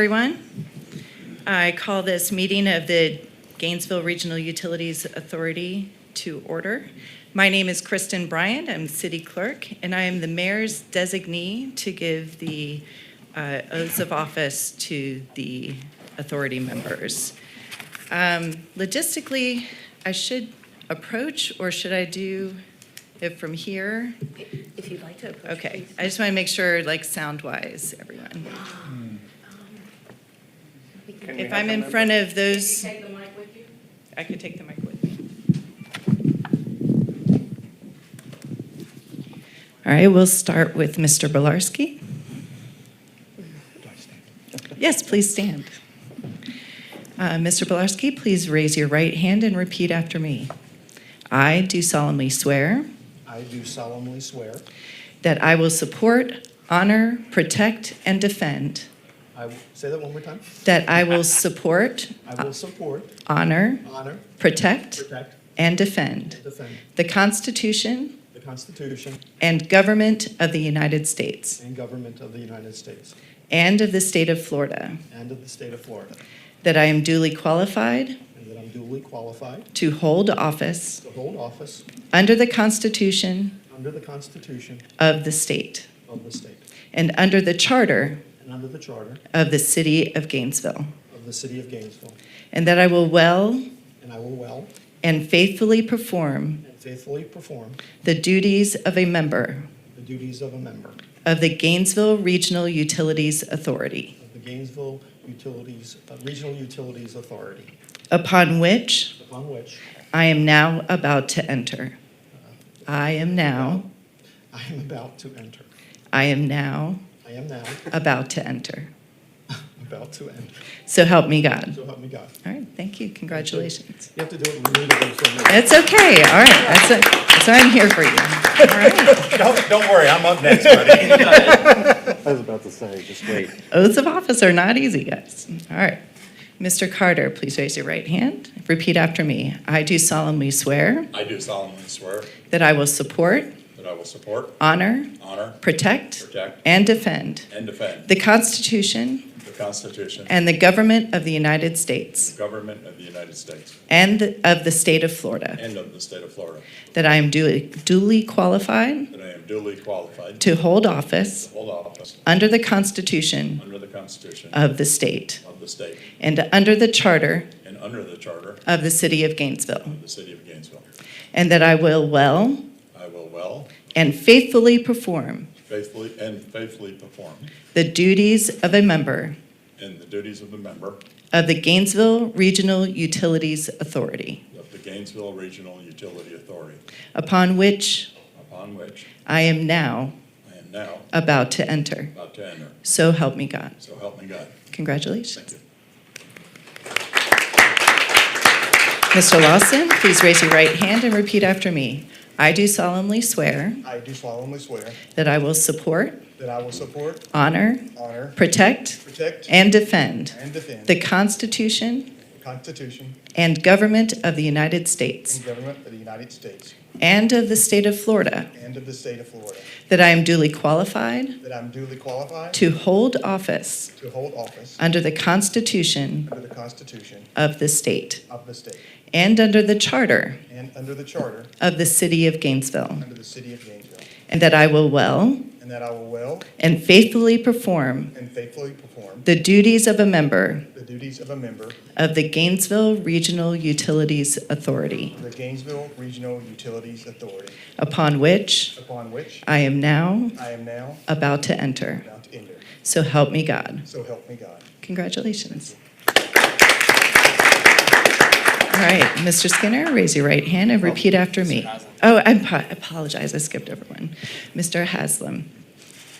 Everyone, I call this meeting of the Gainesville Regional Utilities Authority to order. My name is Kristen Bryant. I'm city clerk, and I am the mayor's designee to give the oaths of office to the authority members. Logistically, I should approach, or should I do it from here? If you'd like to approach, Okay, please. I just want to make sure, like, sound-wise, everyone. If I'm in front of those, Can you take the mic with you? I could take the mic with me. All right, we'll start with Mr. Bolarski. Yes, please stand. Mr. Bolarski, please raise your right hand and repeat after me. I do solemnly swear I do solemnly swear that I will support, honor, protect, and defend. say that one more time. That I will support, I will support, honor, honor, protect, protect, and defend and defend the Constitution the Constitution and government of the United States and government of the United States and of the state of Florida. and of the state of Florida, That I am duly qualified and that I'm duly qualified to hold office to hold office under the Constitution under the Constitution of the state of the state and under the charter and under the charter of the city of Gainesville. of the city of Gainesville, And that I will well and I will well and faithfully perform and faithfully perform the duties of a member the duties of a member of the Gainesville Regional Utilities Authority, of the Gainesville Regional Utilities Authority, upon which upon which I am now about to enter. I am now about to enter. I am now I am now about to enter. about to enter. So help me God. So help me God. All right, thank you. Congratulations. You have to do it immediately for me. It's okay. All right, that's why I'm here for you. All right. Don't worry, I'm up next, buddy. I was about to say, just wait. Oaths of office are not easy, guys. All right. Mr. Carter, please raise your right hand. Repeat after me. I do solemnly swear I do solemnly swear that I will support, that I will support, honor, honor, protect, protect, and defend and defend the Constitution the Constitution and the government of the United and States the government of the United States and of the state of Florida. and of the state of Florida, That I am duly qualified that I am duly qualified to hold office to hold office under the Constitution under the Constitution of the state of the state and under the charter and under the charter of the city of Gainesville. of the city of Gainesville. And that I will well I will well, and faithfully perform faithfully perform the duties of a member in the duties of a member of the Gainesville Regional Utilities Authority, of the Gainesville Regional Utility Authority, upon which upon which I am now I am now about to enter. about to enter. So help me God. So help me God. Congratulations. Thank you. Mr. Lawson, please raise your right hand and repeat after me. I do solemnly swear I do solemnly swear that I will support, that I will support, honor, honor, protect, protect, and defend and defend the Constitution the Constitution and government of the United States and government of the United States and of the state of Florida. and of the state of Florida, That I am duly qualified that I'm duly qualified to hold office to hold office under the Constitution under the Constitution of the state of the state and under the charter and under the charter of the city of Gainesville. under the city of Gainesville, And that I will well and that I will well and faithfully perform and faithfully perform the duties of a member the duties of a member of the Gainesville Regional Utilities Authority, of the Gainesville Regional Utilities Authority, upon which upon which I am now I am now about to enter. about to enter. So help me God. So help me God. Congratulations. All right, Mr. Skinner, raise your right hand and repeat after me. Oh, I apologize, I skipped over one. Mr. Haslam,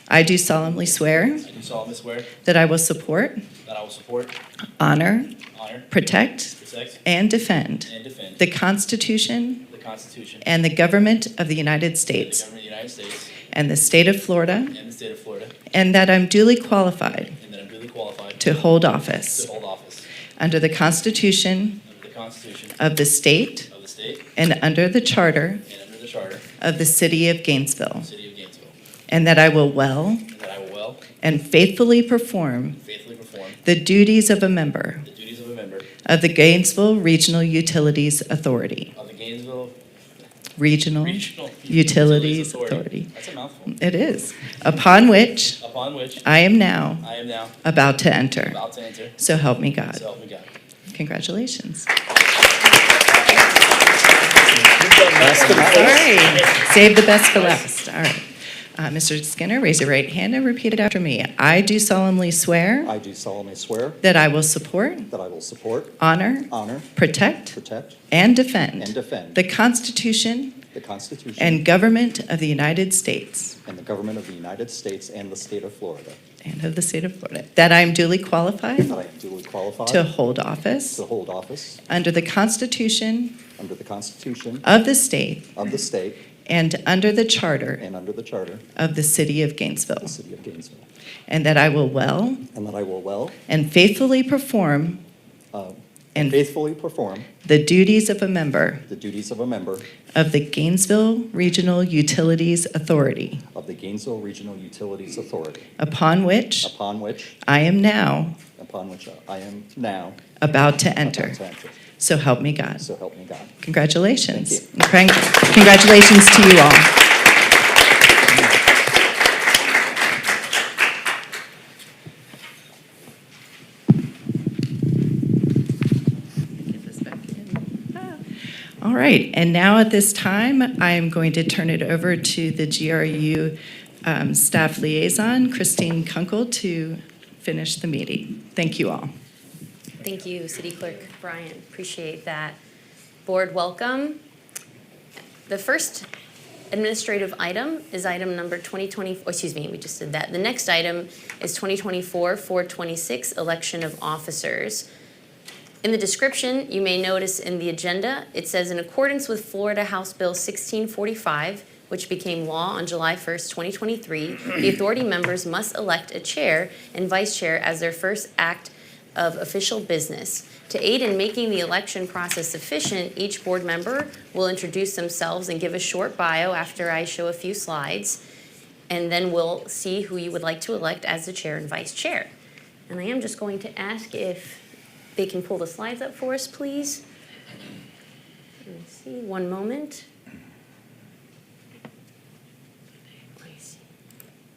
I do solemnly swear I do solemnly swear that I will support, that I will support, honor, honor, protect, protect, and defend and defend the Constitution the Constitution and the government of the United and the States government of the United States and the state of Florida, and the state of Florida, and that I'm duly qualified and that I'm duly qualified to hold office to hold office under the Constitution under the Constitution of the state of the state and under the charter and under the charter of the city of Gainesville, of the city of Gainesville, and that I will well and that I will well and faithfully perform and faithfully perform perform the duties of a member the duties of a member of the Gainesville Regional Utilities Authority. of the Gainesville Regional Regional Utilities Authority. That's a mouthful. It is. Upon which Upon which I am now I am now about to enter. about to enter. So help me God. So help me God. Congratulations. Last but not Sorry, save the best for last. All right. Mr. Skinner, raise your right hand and repeat it after me. I do solemnly swear I do solemnly swear that I will support, that I will support, honor, honor, protect, protect, and defend and defend the Constitution the Constitution and government of the United States and the government of the United States and the state of Florida, and of the state of Florida, that I am duly qualified that I am duly qualified to hold office to hold office under the Constitution under the Constitution of the state of the state and under the charter and under the charter of the city of of Gainesville, the city of Gainesville, and that I will well and that I will well and faithfully perform and and faithfully perform the duties of a member the duties of a member of the Gainesville Regional Utilities Authority, of the Gainesville Regional Utilities Authority, upon which upon which I am now I am now about to enter. about to enter. So help me God. So help me God. Congratulations. Thank Congratulations to you all. Get this back in. All right, and now at this time, I am going to turn it over to the GRU staff liaison, Christine Kunkel, to finish the meeting. Thank you all. Thank you, City Clerk Brian. Appreciate that. Board, welcome. The first administrative item is item number 2020, excuse me, we just did that. The next item is 2024-426, election of officers. In the description, you may notice in the agenda, it says in accordance with Florida House Bill 1645, which became law on July 1st, 2023, the authority members must elect a chair and vice chair as their first act of official business. To aid in making the election process efficient, each board member will introduce themselves and give a short bio after I show a few slides, and then we'll see who you would like to elect as the chair and vice chair. And I am just going to ask if they can pull the slides up for us, please. Let me see, one moment.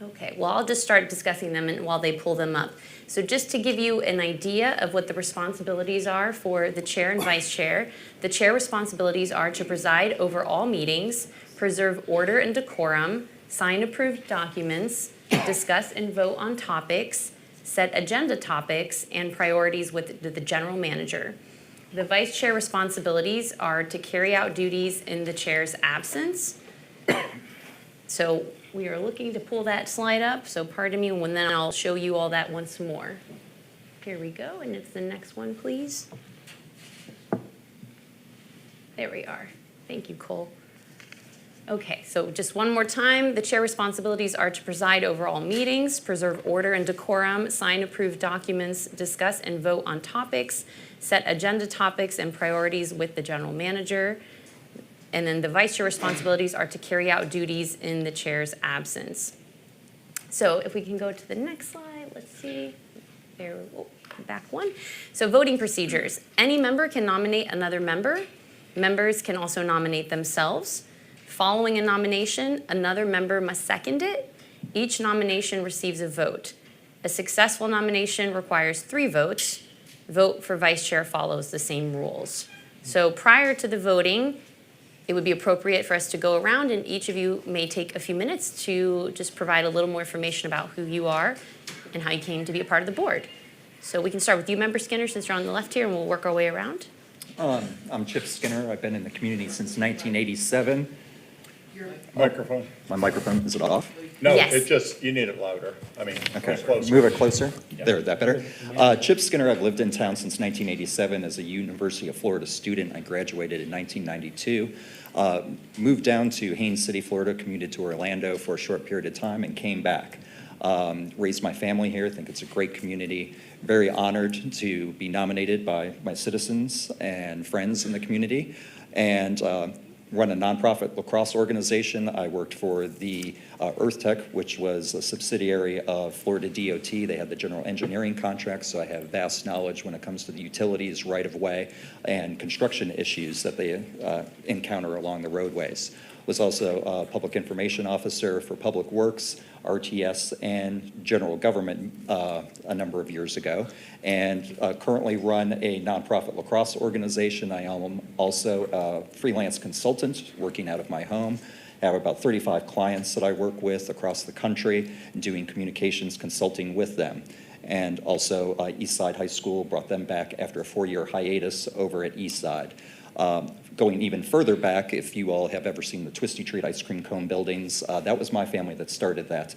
Okay, well, I'll just start discussing them while they pull them up. So just to give you an idea of what the responsibilities are for the chair and vice chair, the chair responsibilities are to preside over all meetings, preserve order and decorum, sign approved documents, discuss and vote on topics, set agenda topics and priorities with the general manager. The vice chair responsibilities are to carry out duties in the chair's absence. So we are looking to pull that slide up, so pardon me, and then I'll show you all that once more. Here we go, and it's the next one, please. There we are. Thank you, Cole. Okay, so just one more time. The chair responsibilities are to preside over all meetings, preserve order and decorum, sign approved documents, discuss and vote on topics, set agenda topics and priorities with the general manager. And then the vice chair responsibilities are to carry out duties in the chair's absence. So if we can go to the next slide, let's see. There, back one. So voting procedures. Any member can nominate another member. Members can also nominate themselves. Following a nomination, another member must second it. Each nomination receives a vote. A successful nomination requires 3 votes. Vote for vice chair follows the same rules. So prior to the voting, it would be appropriate for us to go around and each of you may take a few minutes to just provide a little more information about who you are and how you came to be a part of the board. So we can start with you, Member Skinner, since you're on the left here, and we'll work our way around. I'm Chip Skinner. I've been in the community since 1987. Microphone. My microphone, is it off? No, Yes. it just, you need it louder. I mean, Okay, closer. move it closer. There, that better? Chip Skinner, I've lived in town since 1987 as a University of Florida student. I graduated in 1992. Moved down to Haines City, Florida, commuted to Orlando for a short period of time and came back. Raised my family here, think it's a great community. Very honored to be nominated by my citizens and friends in the community. And run a nonprofit lacrosse organization. I worked for the Earth Tech, which was a subsidiary of Florida DOT. They had the general engineering contract, so I have vast knowledge when it comes to the utilities, right-of-way, and construction issues that they encounter along the roadways. Was also a public information officer for Public Works, RTS, and general government a number of years ago, and currently run a nonprofit lacrosse organization. I am also a freelance consultant working out of my home. I have about 35 clients that I work with across the country, doing communications consulting with them. And also Eastside High School, brought them back after a 4-year hiatus over at Eastside. Going even further back, if you all have ever seen the Twisty Treat ice cream cone buildings, that was my family that started that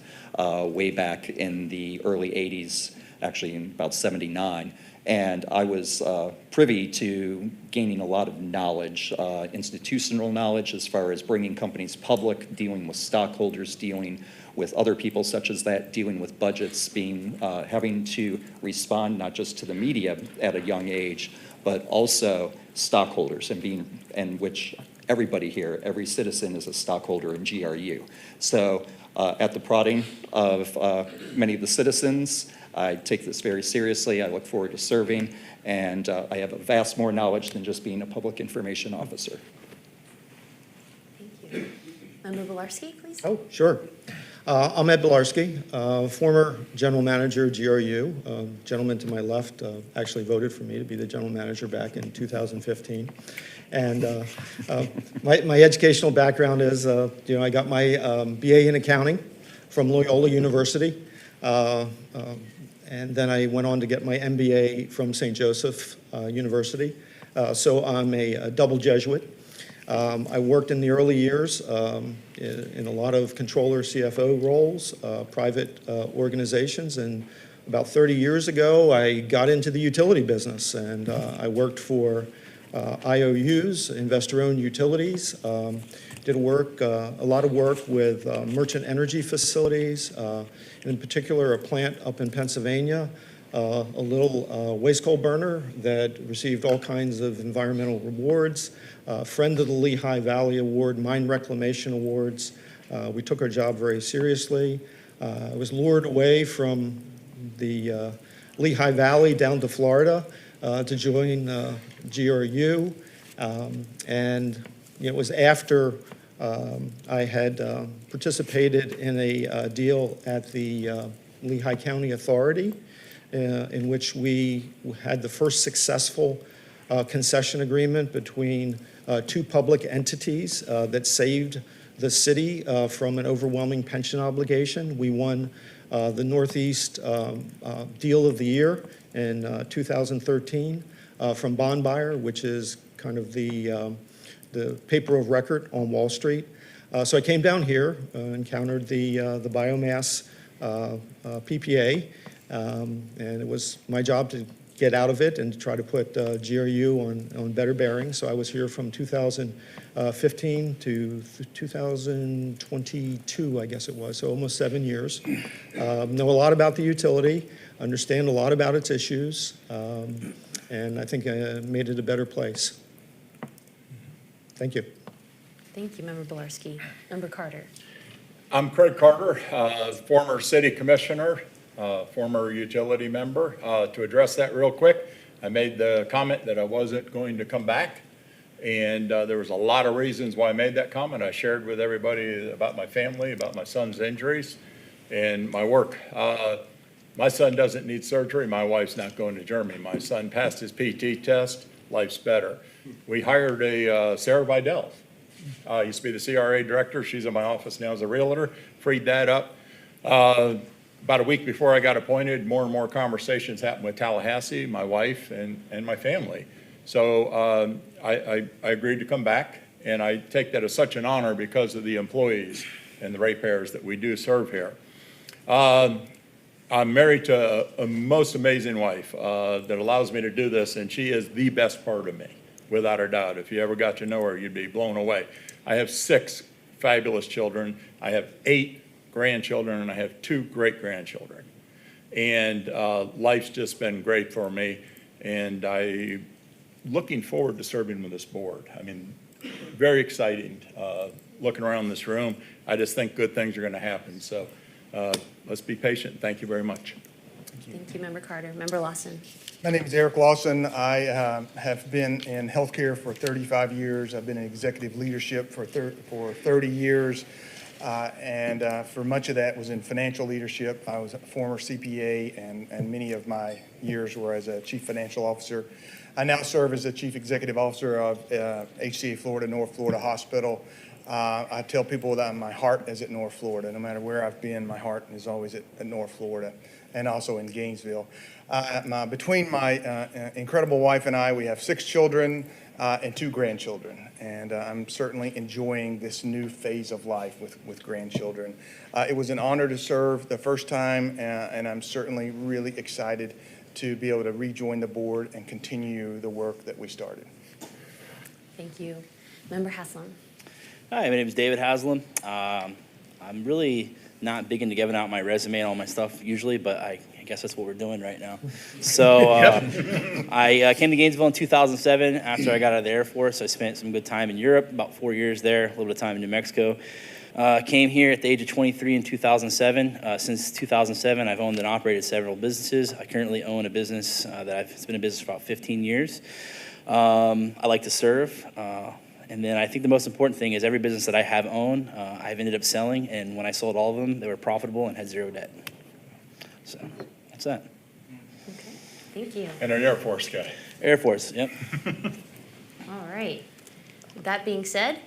way back in the early 80s, actually in about 79. And I was privy to gaining a lot of knowledge, institutional knowledge as far as bringing companies public, dealing with stockholders, dealing with other people such as that, dealing with budgets, having to respond not just to the media at a young age, but also stockholders, and which everybody here, every citizen is a stockholder in GRU. So at the prodding of many of the citizens, I take this very seriously. I look forward to serving, and I have a vast more knowledge than just being a public information officer. Thank you. Member Bilarski, please. Oh, sure. I'm Ed Bilarski, former general manager, GRU. Gentleman to my left actually voted for me to be the general manager back in 2015. And my educational background is, I got my BA in accounting from Loyola University. And then I went on to get my MBA from St. Joseph University. So I'm a double Jesuit. I worked in the early years in a lot of controller CFO roles, private organizations, and about 30 years ago I got into the utility business, and I worked for IOUs, investor-owned utilities, did a lot of work with merchant energy facilities, in particular a plant up in Pennsylvania, a little waste coal burner that received all kinds of environmental rewards, Friend of the Lehigh Valley Award, Mine Reclamation Awards. We took our job very seriously. I was lured away from the Lehigh Valley down to Florida to join GRU. And it was after I had participated in a deal at the Lehigh County Authority in which we had the first successful concession agreement between two public entities that saved the city from an overwhelming pension obligation. We won the Northeast Deal of the Year in 2013 from Bond Buyer, which is kind of the paper of record on Wall Street. So I came down here, encountered the biomass PPA, and it was my job to get out of it and to try to put GRU on better bearings. So I was here from 2015 to 2022, I guess it was, so almost 7 years. Know a lot about the utility, understand a lot about its issues, and I think I made it a better place. Thank you. Thank you, Member Bilarski. Member Carter. I'm Craig Carter, former city commissioner, former utility member. To address that real quick, I made the comment that I wasn't going to come back, and there was a lot of reasons why I made that comment. I shared with everybody about my family, about my son's injuries, and my work. My son doesn't need surgery. My wife's not going to Germany. My son passed his PT test. Life's better. We hired a Sarah Vidal. Used to be the CRA director. She's in my office now as a realtor. Freed that up. About a week before I got appointed, more and more conversations happened with Tallahassee, my wife, and my family. So I agreed to come back, and I take that as such an honor because of the employees and the ratepayers that we do serve here. I'm married to a most amazing wife that allows me to do this, and she is the best part of me, without a doubt. If you ever got to know her, you'd be blown away. I have 6 fabulous children. I have 8 grandchildren, and I have 2 great-grandchildren. And life's just been great for me, and I'm looking forward to serving with this board. I mean, very exciting. Looking around this room, I just think good things are going to happen. So let's be patient. Thank you very much. Thank you, Member Carter. Member Lawson. My name is Eric Lawson. I have been in healthcare for 35 years. I've been in executive leadership for 30 years. And for much of that was in financial leadership. I was a former CPA, and many of my years were as a chief financial officer. I now serve as the chief executive officer of HCA Florida, North Florida Hospital. I tell people that my heart is at North Florida. No matter where I've been, my heart is always at North Florida, and also in Gainesville. Between my incredible wife and I, we have 6 children and 2 grandchildren. And I'm certainly enjoying this new phase of life with grandchildren. It was an honor to serve the first time, and I'm certainly really excited to be able to rejoin the board and continue the work that we started. Thank you. Member Haslam. Hi, my name is David Haslam. I'm really not big into giving out my resume and all my stuff usually, but I guess that's what we're doing right now. So I came to Gainesville in 2007 after I got out of the Air Force. I spent some good time in Europe, about 4 years there, a little bit of time in New Mexico. Came here at the age of 23 in 2007. Since 2007, I've owned and operated several businesses. I currently own a business it's been in business for about 15 years. I like to serve. And then I think the most important thing is every business that I have owned, I've ended up selling. And when I sold all of them, they were profitable and had 0 debt. So that's that. Okay, thank you. And an Air Force guy. Air Force, yep. All right. That being said,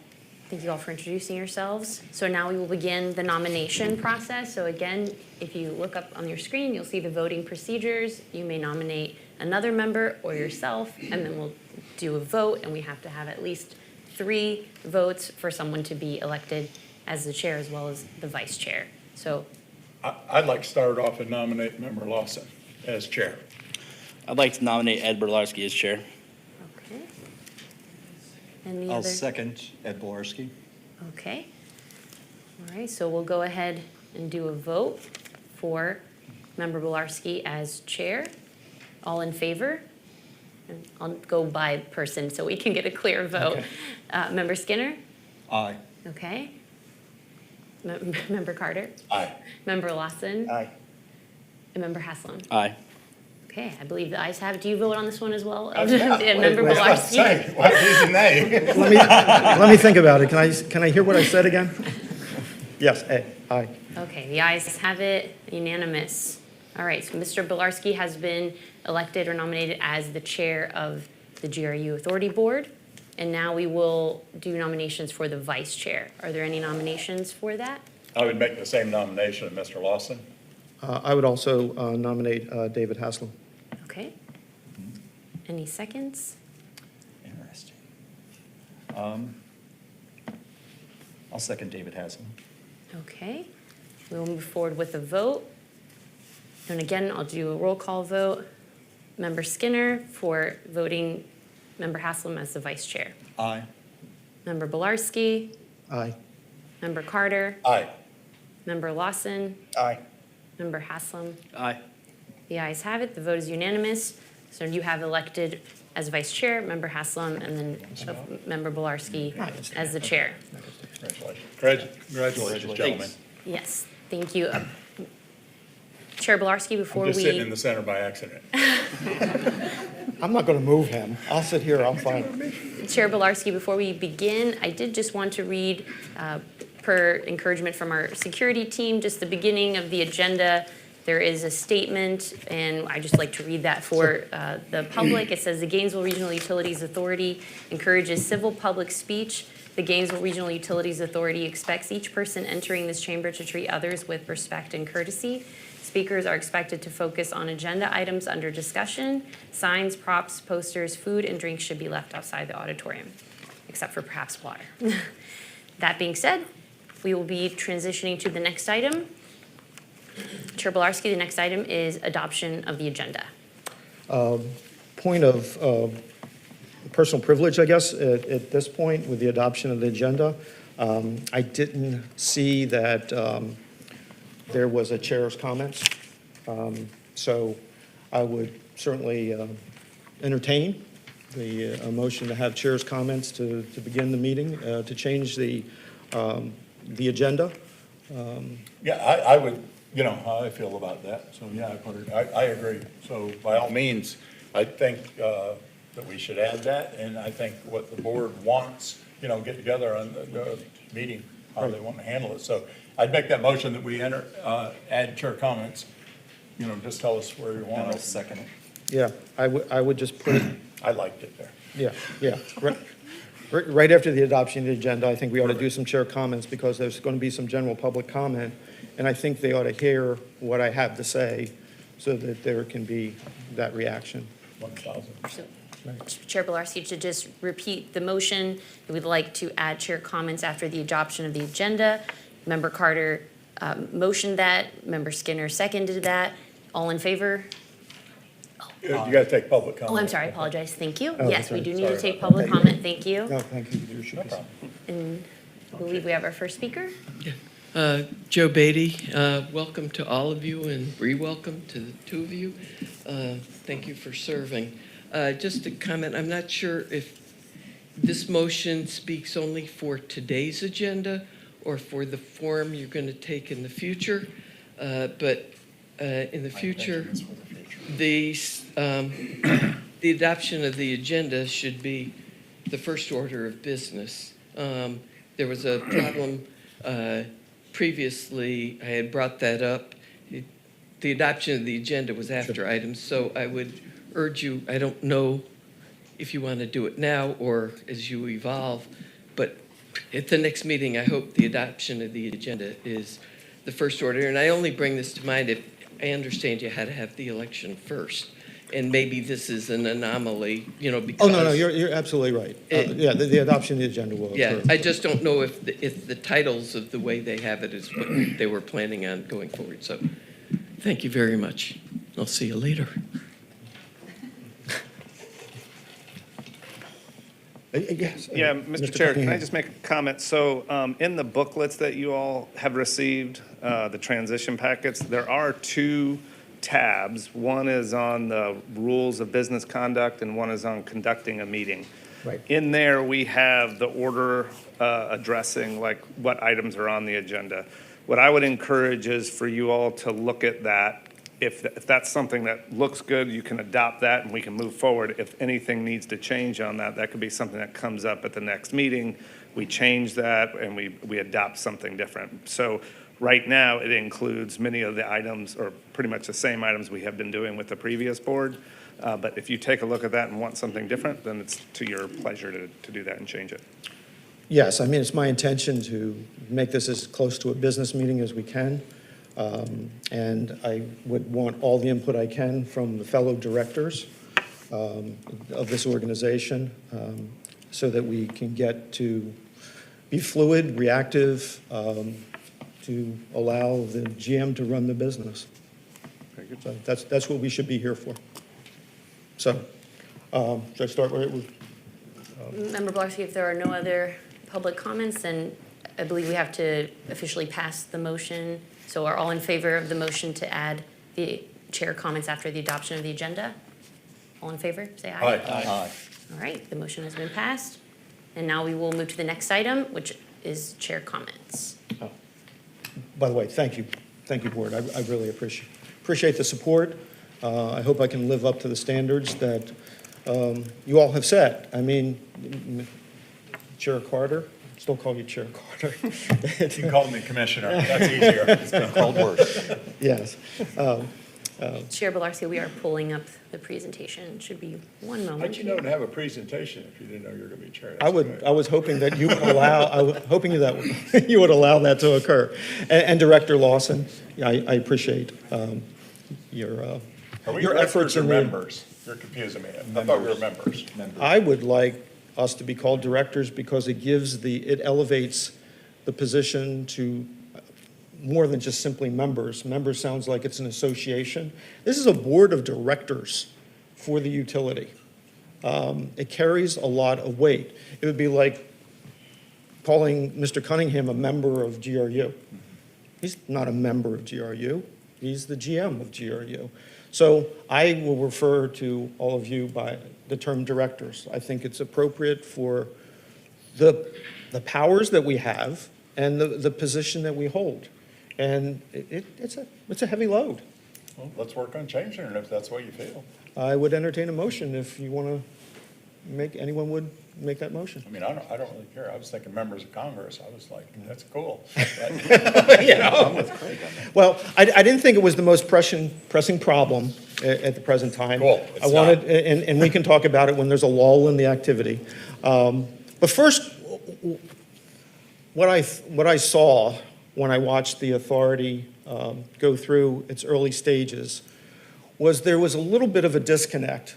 thank you all for introducing yourselves. So now we will begin the nomination process. So again, if you look up on your screen, you'll see the voting procedures. You may nominate another member or yourself, and then we'll do a vote, and we have to have at least 3 votes for someone to be elected as the chair as well as the vice chair. So I'd like to start off and nominate Member Lawson as chair. I'd like to nominate Ed Berlarski as chair. okay. And the I'll other? second Ed Bolarski. Okay. All right, so we'll go ahead and do a vote for Member Bolarski as chair. All in favor? And I'll go by person so we can get a clear vote. Okay. Member Skinner? Aye. Okay. Member Carter? Aye. Member Lawson? Aye. And Member Haslam? Aye. Okay, I believe the ayes have it. Do you vote on this one as well? Yeah. And Member Bolarski? What is the name? Let me think about it. Can I hear what I said again? Yes, aye. Okay, the ayes have it, unanimous. All right, so Mr. Bolarski has been elected or nominated as the chair of the GRU Authority Board, and now we will do nominations for the vice chair. Are there any nominations for that? I would make the same nomination of Mr. Lawson. I would also nominate David Haslam. Okay. Any seconds? Interesting. I'll second David Haslam. Okay. We'll move forward with a vote. And again, I'll do a roll call vote. Member Skinner for voting Member Haslam as the vice chair. Aye. Member Bolarski, Aye. Member Carter, Aye. Member Lawson, Aye. Member Haslam. Aye. The ayes have it. The vote is unanimous. So you have elected as vice chair, Member Haslam, and then Member Bolarski as the chair. Congratulations, gentlemen. Yes, thank you. Chair Bolarski, before I'm just sitting in we, the center by accident. I'm not going to move him. I'll sit here. I'm fine. Chair Bolarski, before we begin, I did just want to read, per encouragement from our security team, just the beginning of the agenda. There is a statement, and I just like to read that for the public. It says, the Gainesville Regional Utilities Authority encourages civil public speech. The Gainesville Regional Utilities Authority expects each person entering this chamber to treat others with respect and courtesy. Speakers are expected to focus on agenda items under discussion. Signs, props, posters, food, and drinks should be left outside the auditorium, except for perhaps water. That being said, we will be transitioning to the next item. Chair Bolarski, the next item is adoption of the agenda. Point of personal privilege, I guess, at this point with the adoption of the agenda. I didn't see that there was a chair's comments. So I would certainly entertain a motion to have chair's comments to begin the meeting, to change the agenda. Yeah, I would, you know how I feel about that, so yeah, I agree. So by all means, I think that we should add that, and I think what the board wants, you know, get together on the meeting, how they want to handle it. So I'd make that motion that we add chair comments, you know, just tell us where you want I'll it. second it. Yeah, I would just put it, I liked it there. yeah. Right after the adoption of the agenda, I think we ought to do some chair comments because there's going to be some general public comment, and I think they ought to hear what I have to say so that there can be that reaction. 1,000. So, Chair Bilarski, to just repeat the motion, we would like to add chair comments after the adoption of the agenda. Member Carter motioned that, Member Skinner seconded that. All in favor? You got to take public comment. Oh, I'm sorry, I apologize, thank you. Oh, Yes, that's we right. do need to Sorry take about public that. comment, thank you. No, thank you. There should No be- problem. And I believe we have our first speaker. Joe Beatty, welcome to all of you and re-welcome to the two of you. Thank you for serving. Just a comment, I'm not sure if this motion speaks only for today's agenda or for the form you're going to take in the future. But in the future, the adoption of the agenda should be the first order of business. There was a problem previously, I had brought that up. The adoption of the agenda was after items, so I would urge you, I don't know if you want to do it now or as you evolve, but at the next meeting, I hope the adoption of the agenda is the first order. And I only bring this to mind if I understand you had to have the election first. And maybe this is an anomaly, you know, because. Oh, no, you're absolutely right. Yeah, the adoption of the agenda will Yeah, occur. I just don't know if the titles of the way they have it is what they were planning on going forward. So, thank you very much. I'll see you later. Yes. Yeah, Mr. Chair, can I Cunningham. just make a comment? So in the booklets that you all have received, the transition packets, there are two tabs. One is on the rules of business conduct and one is on conducting a meeting. Right. In there, we have the order addressing like what items are on the agenda. What I would encourage is for you all to look at that. If that's something that looks good, you can adopt that and we can move forward. If anything needs to change on that, that could be something that comes up at the next meeting. We change that and we adopt something different. So right now, it includes many of the items, or pretty much the same items we have been doing with the previous board. But if you take a look at that and want something different, then it's to your pleasure to do that and change it. Yes, I mean, it's my intention to make this as close to a business meeting as we can. And I would want all the input I can from the fellow directors of this organization so that we can get to be fluid, reactive, to allow the GM to run the business. So that's what we should be here for. So, should I start with? Member Bilarski, if there are no other public comments, then I believe we have to officially pass the motion. So are all in favor of the motion to add the chair comments after the adoption of the agenda? All in favor, say aye. Aye. All right, the motion has been passed. And now we will move to the next item, which is chair comments. By the way, thank you, Board. I really appreciate the support. I hope I can live up to the standards that you all have set. I mean, Chair Carter, still call you Chair Carter. You can call me commissioner, that's easier. It's been called worse. Yes. Chair Bilarski, we are pulling up the presentation. Should be one moment. How'd you know to have a presentation if you didn't know you were going to be chair? I was hoping that you would allow, you would allow that to occur. And Director Lawson, I appreciate your Are we your efforts efforts or in the. members? You're confusing me. I thought we were members. I would like us to be called directors because it elevates the position to more than just simply members. Members sounds like it's an association. This is a board of directors for the utility. It carries a lot of weight. It would be like calling Mr. Cunningham a member of GRU. He's not a member of GRU. He's the GM of GRU. So I will refer to all of you by the term directors. I think it's appropriate for the powers that we have and the position that we hold. And it's a heavy load. Well, let's work on changing it if that's what you feel. I would entertain a motion if you want to anyone would make that motion. I mean, I don't really care. I was thinking members of Congress. I was like, that's cool. You know? Well, I didn't think it was the most pressing problem at the present time. Cool. I wanted, and we can talk about it when there's a lull in the activity. But first, what I saw when I watched the authority go through its early stages was there was a little bit of a disconnect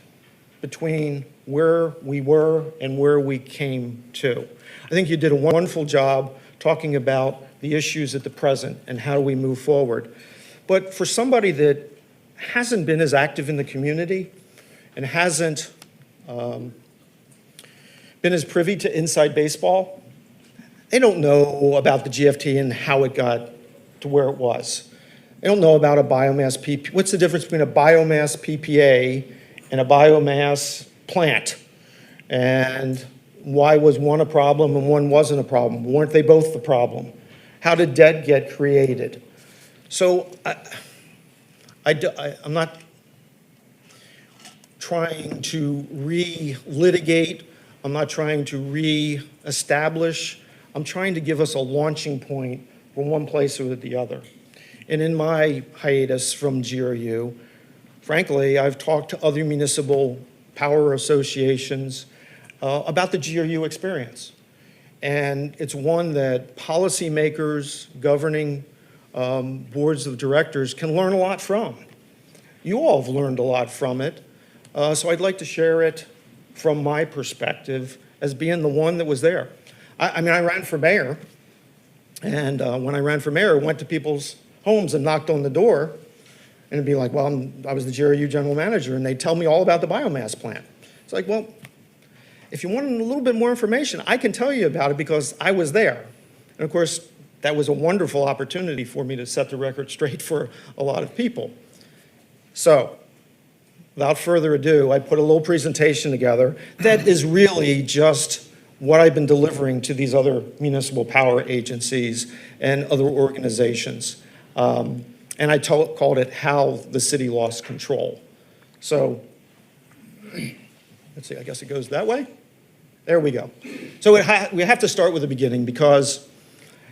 between where we were and where we came to. I think you did a wonderful job talking about the issues at the present and how do we move forward. But for somebody that hasn't been as active in the community and hasn't been as privy to inside baseball, they don't know about the GFT and how it got to where it was. They don't know about a biomass PPA. What's the difference between a biomass PPA and a biomass plant? And why was one a problem and one wasn't a problem? Weren't they both the problem? How did debt get created? So I'm not trying to re-litigate. I'm not trying to re-establish. I'm trying to give us a launching point from one place or the other. And in my hiatus from GRU, frankly, I've talked to other municipal power associations about the GRU experience. And it's one that policymakers, governing boards of directors can learn a lot from. You all have learned a lot from it. So I'd like to share it from my perspective as being the one that was there. I mean, I ran for mayor. And when I ran for mayor, I went to people's homes and knocked on the door. And it'd be like, well, I was the GRU general manager, and they'd tell me all about the biomass plant. It's like, well, if you want a little bit more information, I can tell you about it because I was there. And of course, that was a wonderful opportunity for me to set the record straight for a lot of people. So, without further ado, I put a little presentation together that is really just what I've been delivering to these other municipal power agencies and other organizations. And I called it How the City Lost Control. So, let's see, I guess it goes that way. There we go. So we have to start with the beginning because,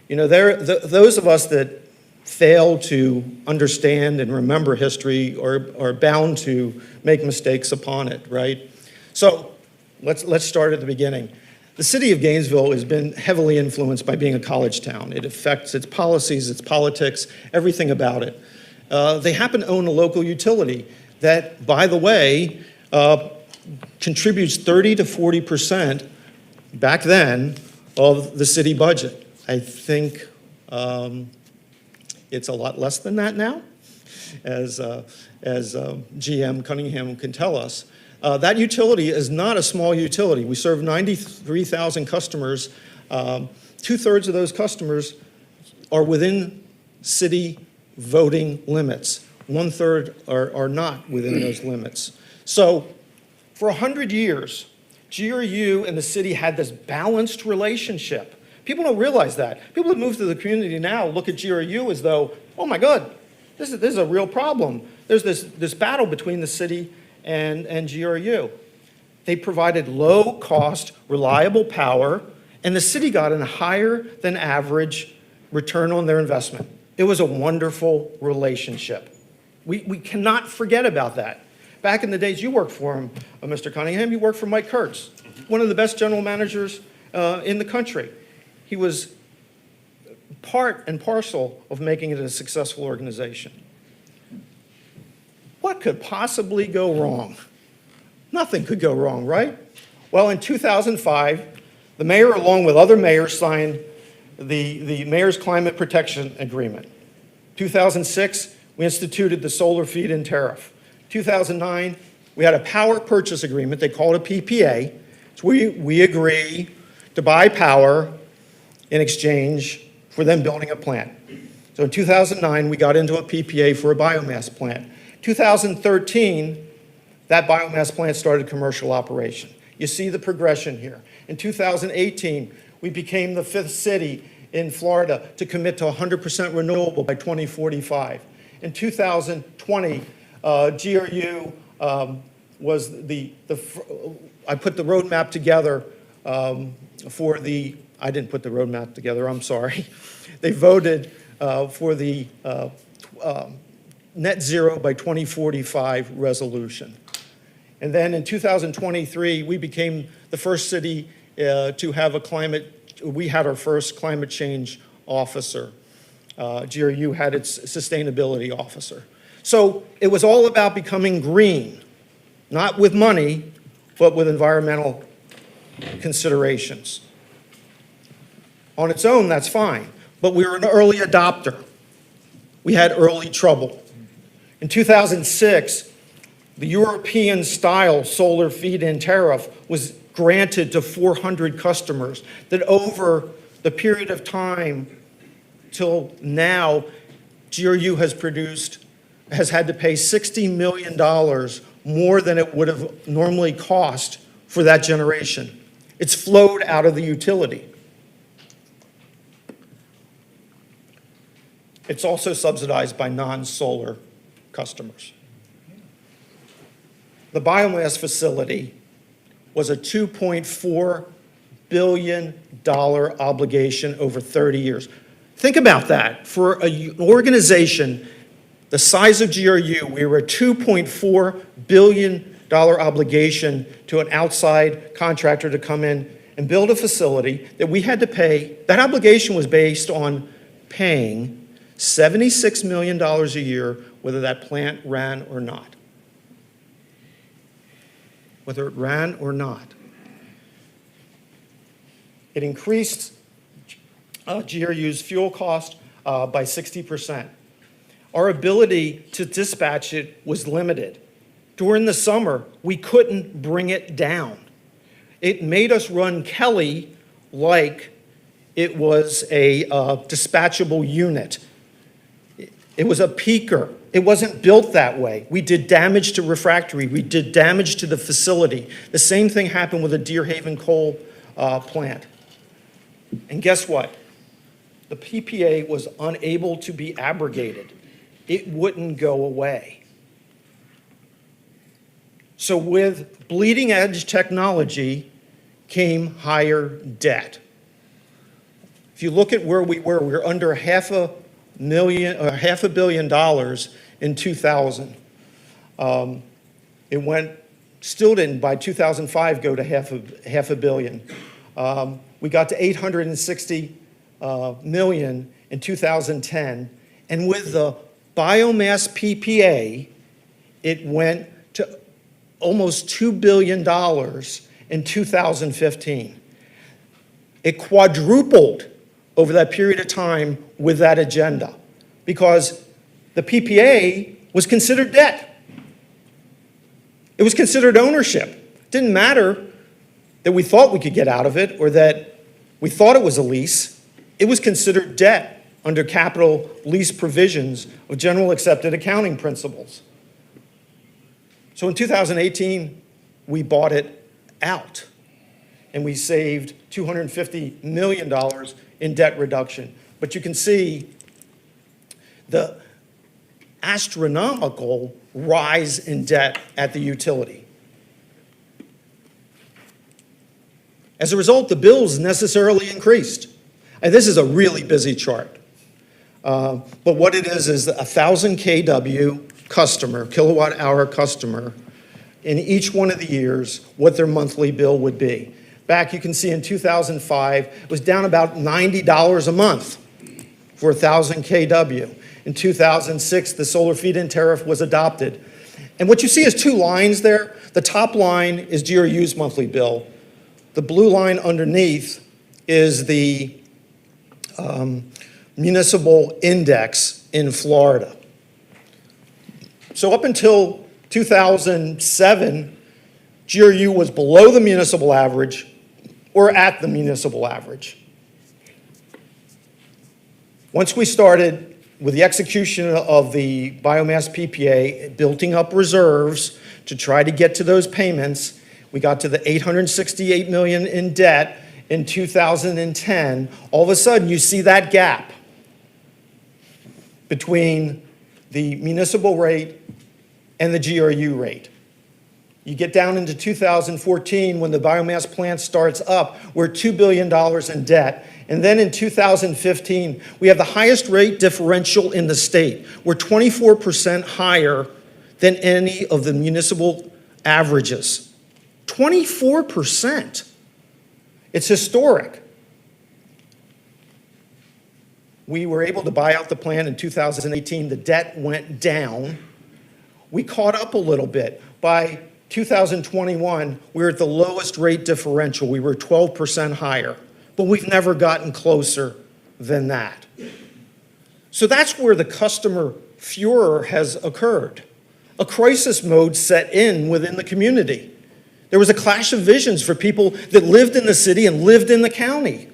you know, those of us that fail to understand and remember history are bound to make mistakes upon it, right? So let's start at the beginning. The city of Gainesville has been heavily influenced by being a college town. It affects its policies, its politics, everything about it. They happen to own a local utility that, by the way, contributes 30 to 40% back then of the city budget. I think it's a lot less than that now, as GM Cunningham can tell us. That utility is not a small utility. We serve 93,000 customers. 2/3 of those customers are within city voting limits. 1/3 are not within those limits. So for 100 years, GRU and the city had this balanced relationship. People don't realize that. People that move to the community now look at GRU as though, oh my God, this is a real problem. There's this battle between the city and GRU. They provided low-cost, reliable power, and the city got a higher than average return on their investment. It was a wonderful relationship. We cannot forget about that. Back in the days you worked for him, Mr. Cunningham, you worked for Mike Kurtz, one of the best general managers in the country. He was part and parcel of making it a successful organization. What could possibly go wrong? Nothing could go wrong, right? Well, in 2005, the mayor, along with other mayors, signed the Mayor's Climate Protection Agreement. 2006, we instituted the solar feed-in tariff. 2009, we had a power purchase agreement. They call it a PPA. So we agree to buy power in exchange for them building a plant. So in 2009, we got into a PPA for a biomass plant. 2013, that biomass plant started commercial operation. You see the progression here. In 2018, we became the 5th city in Florida to commit to 100% renewable by 2045. In 2020, GRU was I put the roadmap together I didn't put the roadmap together, I'm sorry. They voted for the net zero by 2045 resolution. And then in 2023, we became the first city to have we had our first climate change officer. GRU had its sustainability officer. So it was all about becoming green, not with money, but with environmental considerations. On its own, that's fine, but we were an early adopter. We had early trouble. In 2006, the European-style solar feed-in tariff was granted to 400 customers that over the period of time till now, GRU has had to pay $60 million more than it would have normally cost for that generation. It's flowed out of the utility. It's also subsidized by non-solar customers. The biomass facility was a $2.4 billion obligation over 30 years. Think about that. For an organization the size of GRU, we were a $2.4 billion obligation to an outside contractor to come in and build a facility that we had to pay. That obligation was based on paying $76 million a year, whether that plant ran or not. Whether it ran or not. It increased GRU's fuel cost by 60%. Our ability to dispatch it was limited. During the summer, we couldn't bring it down. It made us run Kelly like it was a dispatchable unit. It was a peaker. It wasn't built that way. We did damage to refractory. We did damage to the facility. The same thing happened with the Deer Haven coal plant. And guess what? The PPA was unable to be abrogated. It wouldn't go away. So with bleeding edge technology came higher debt. If you look at where we were under $500 million in 2000. It still didn't by 2005 go to half a billion. We got to 860 million in 2010, and with the biomass PPA, it went to almost $2 billion in 2015. It quadrupled over that period of time with that agenda because the PPA was considered debt. It was considered ownership. It didn't matter that we thought we could get out of it or that we thought it was a lease. It was considered debt under capital lease provisions of general accepted accounting principles. So in 2018, we bought it out and we saved $250 million in debt reduction. But you can see the astronomical rise in debt at the utility. As a result, the bills necessarily increased. And this is a really busy chart. But what it is a 1,000 kW customer, kilowatt hour customer, in each one of the years, what their monthly bill would be. Back, you can see in 2005, it was down about $90 a month for 1,000 kW. In 2006, the solar feed-in tariff was adopted. And what you see is two lines there. The top line is GRU's monthly bill. The blue line underneath is the municipal index in Florida. So up until 2007, GRU was below the municipal average or at the municipal average. Once we started with the execution of the biomass PPA, building up reserves to try to get to those payments, we got to the $868 million in debt in 2010. All of a sudden, you see that gap between the municipal rate and the GRU rate. You get down into 2014, when the biomass plant starts up, we're $2 billion in debt. And then in 2015, we have the highest rate differential in the state. We're 24% higher than any of the municipal averages. 24%. It's historic. We were able to buy out the plant in 2018. The debt went down. We caught up a little bit. By 2021, we were at the lowest rate differential. We were 12% higher, but we've never gotten closer than that. So that's where the customer furor has occurred. A crisis mode set in within the community. There was a clash of visions for people that lived in the city and lived in the county.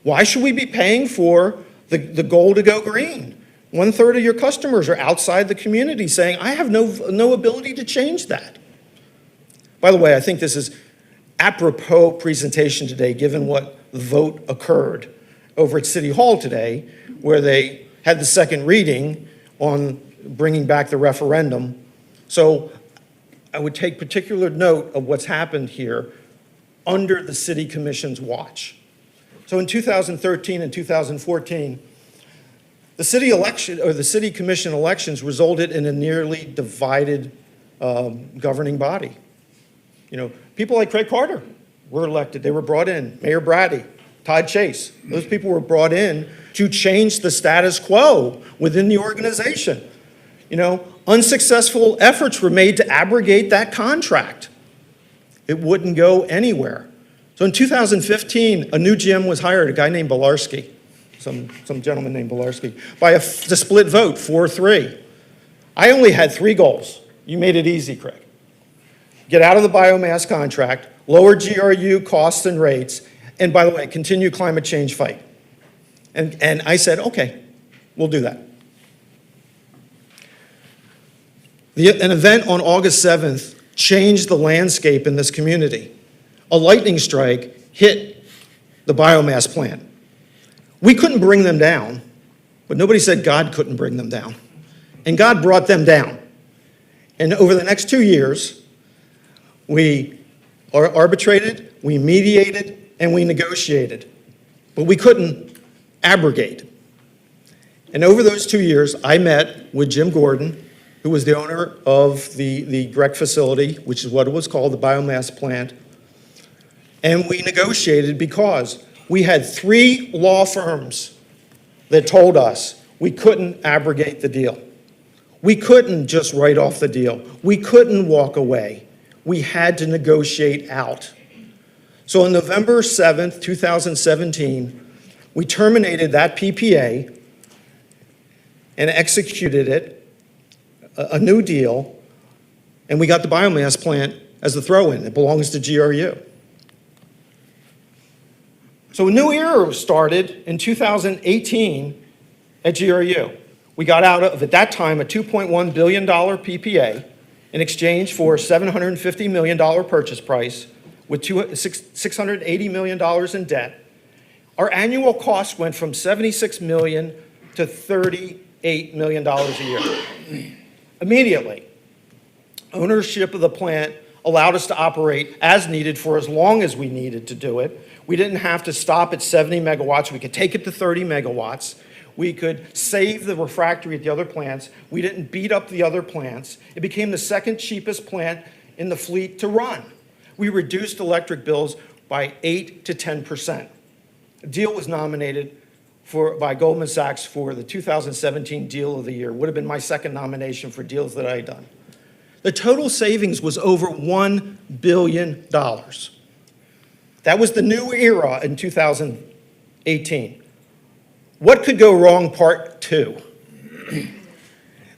Why should we be paying for the goal to go green? 1/3 of your customers are outside the community saying, I have no ability to change that. By the way, I think this is apropos presentation today, given what the vote occurred over at City Hall today, where they had the second reading on bringing back the referendum. So I would take particular note of what's happened here under the City Commission's watch. So in 2013 and 2014, the city election, or the City Commission elections, resulted in a nearly divided governing body. You know, people like Craig Carter were elected. They were brought in. Mayor Brady, Todd Chase. Those people were brought in to change the status quo within the organization. You know, unsuccessful efforts were made to abrogate that contract. It wouldn't go anywhere. So in 2015, a new GM was hired, a guy named Belarski, some gentleman named Belarski, by a split vote, 4-3. I only had 3 goals. You made it easy, Craig. Get out of the biomass contract, lower GRU costs and rates, and by the way, continue climate change fight. And I said, okay, we'll do that. An event on August 7th changed the landscape in this community. A lightning strike hit the biomass plant. We couldn't bring them down, but nobody said God couldn't bring them down. And God brought them down. And over the next 2 years, we arbitrated, we mediated, and we negotiated. But we couldn't abrogate. And over those 2 years, I met with Jim Gordon, who was the owner of the Grec facility, which is what it was called, the biomass plant. And we negotiated because we had 3 law firms that told us we couldn't abrogate the deal. We couldn't just write off the deal. We couldn't walk away. We had to negotiate out. So on November 7th, 2017, we terminated that PPA and executed it, a new deal, and we got the biomass plant as the throw-in. It belongs to GRU. So a new era started in 2018 at GRU. We got out of, at that time, a $2.1 billion PPA in exchange for $750 million purchase price with $680 million in debt. Our annual cost went from $76 million to $38 million a year. Immediately, ownership of the plant allowed us to operate as needed for as long as we needed to do it. We didn't have to stop at 70 megawatts. We could take it to 30 megawatts. We could save the refractory at the other plants. We didn't beat up the other plants. It became the second cheapest plant in the fleet to run. We reduced electric bills by 8 to 10%. A deal was nominated by Goldman Sachs for the 2017 Deal of the Year. Would have been my second nomination for deals that I had done. The total savings was over $1 billion. That was the new era in 2018. What could go wrong, part 2?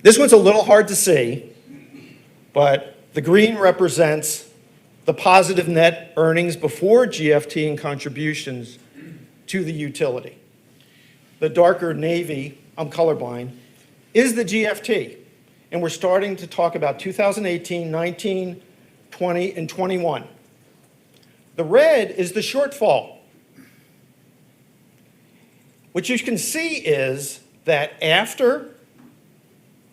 This one's a little hard to see, but the green represents the positive net earnings before GFT and contributions to the utility. The darker navy, I'm colorblind, is the GFT. And we're starting to talk about 2018, 19, 20, and 21. The red is the shortfall. What you can see is that after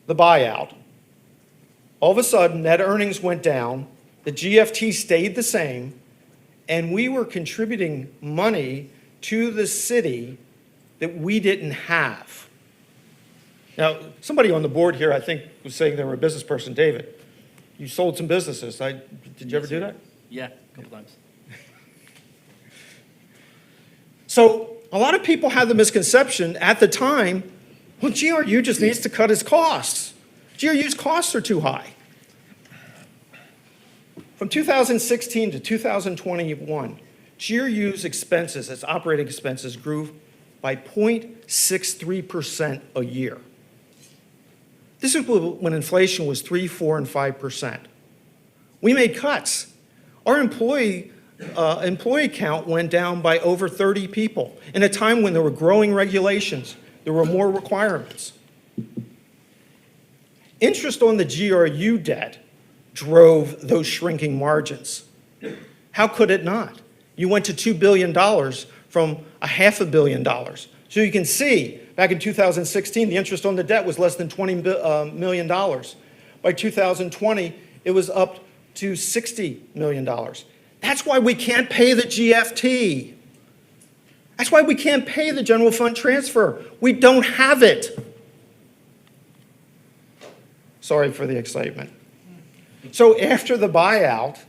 the buyout, all of a sudden net earnings went down, the GFT stayed the same, and we were contributing money to the city that we didn't have. Now, somebody on the board here, I think, was saying they were a business person. David, you sold some businesses. Did you ever do that? Yeah, a couple times. So a lot of people had the misconception at the time, well, GRU just needs to cut its costs. GRU's costs are too high. From 2016 to 2021, GRU's expenses, its operating expenses, grew by 0.63% a year. This is when inflation was 3%, 4%, and 5%. We made cuts. Our employee count went down by over 30 people in a time when there were growing regulations, there were more requirements. Interest on the GRU debt drove those shrinking margins. How could it not? You went to $2 billion from $500 million. So you can see, back in 2016, the interest on the debt was less than $20 million. By 2020, it was up to $60 million. That's why we can't pay the GFT. That's why we can't pay the general fund transfer. We don't have it. Sorry for the excitement. So after the buyout,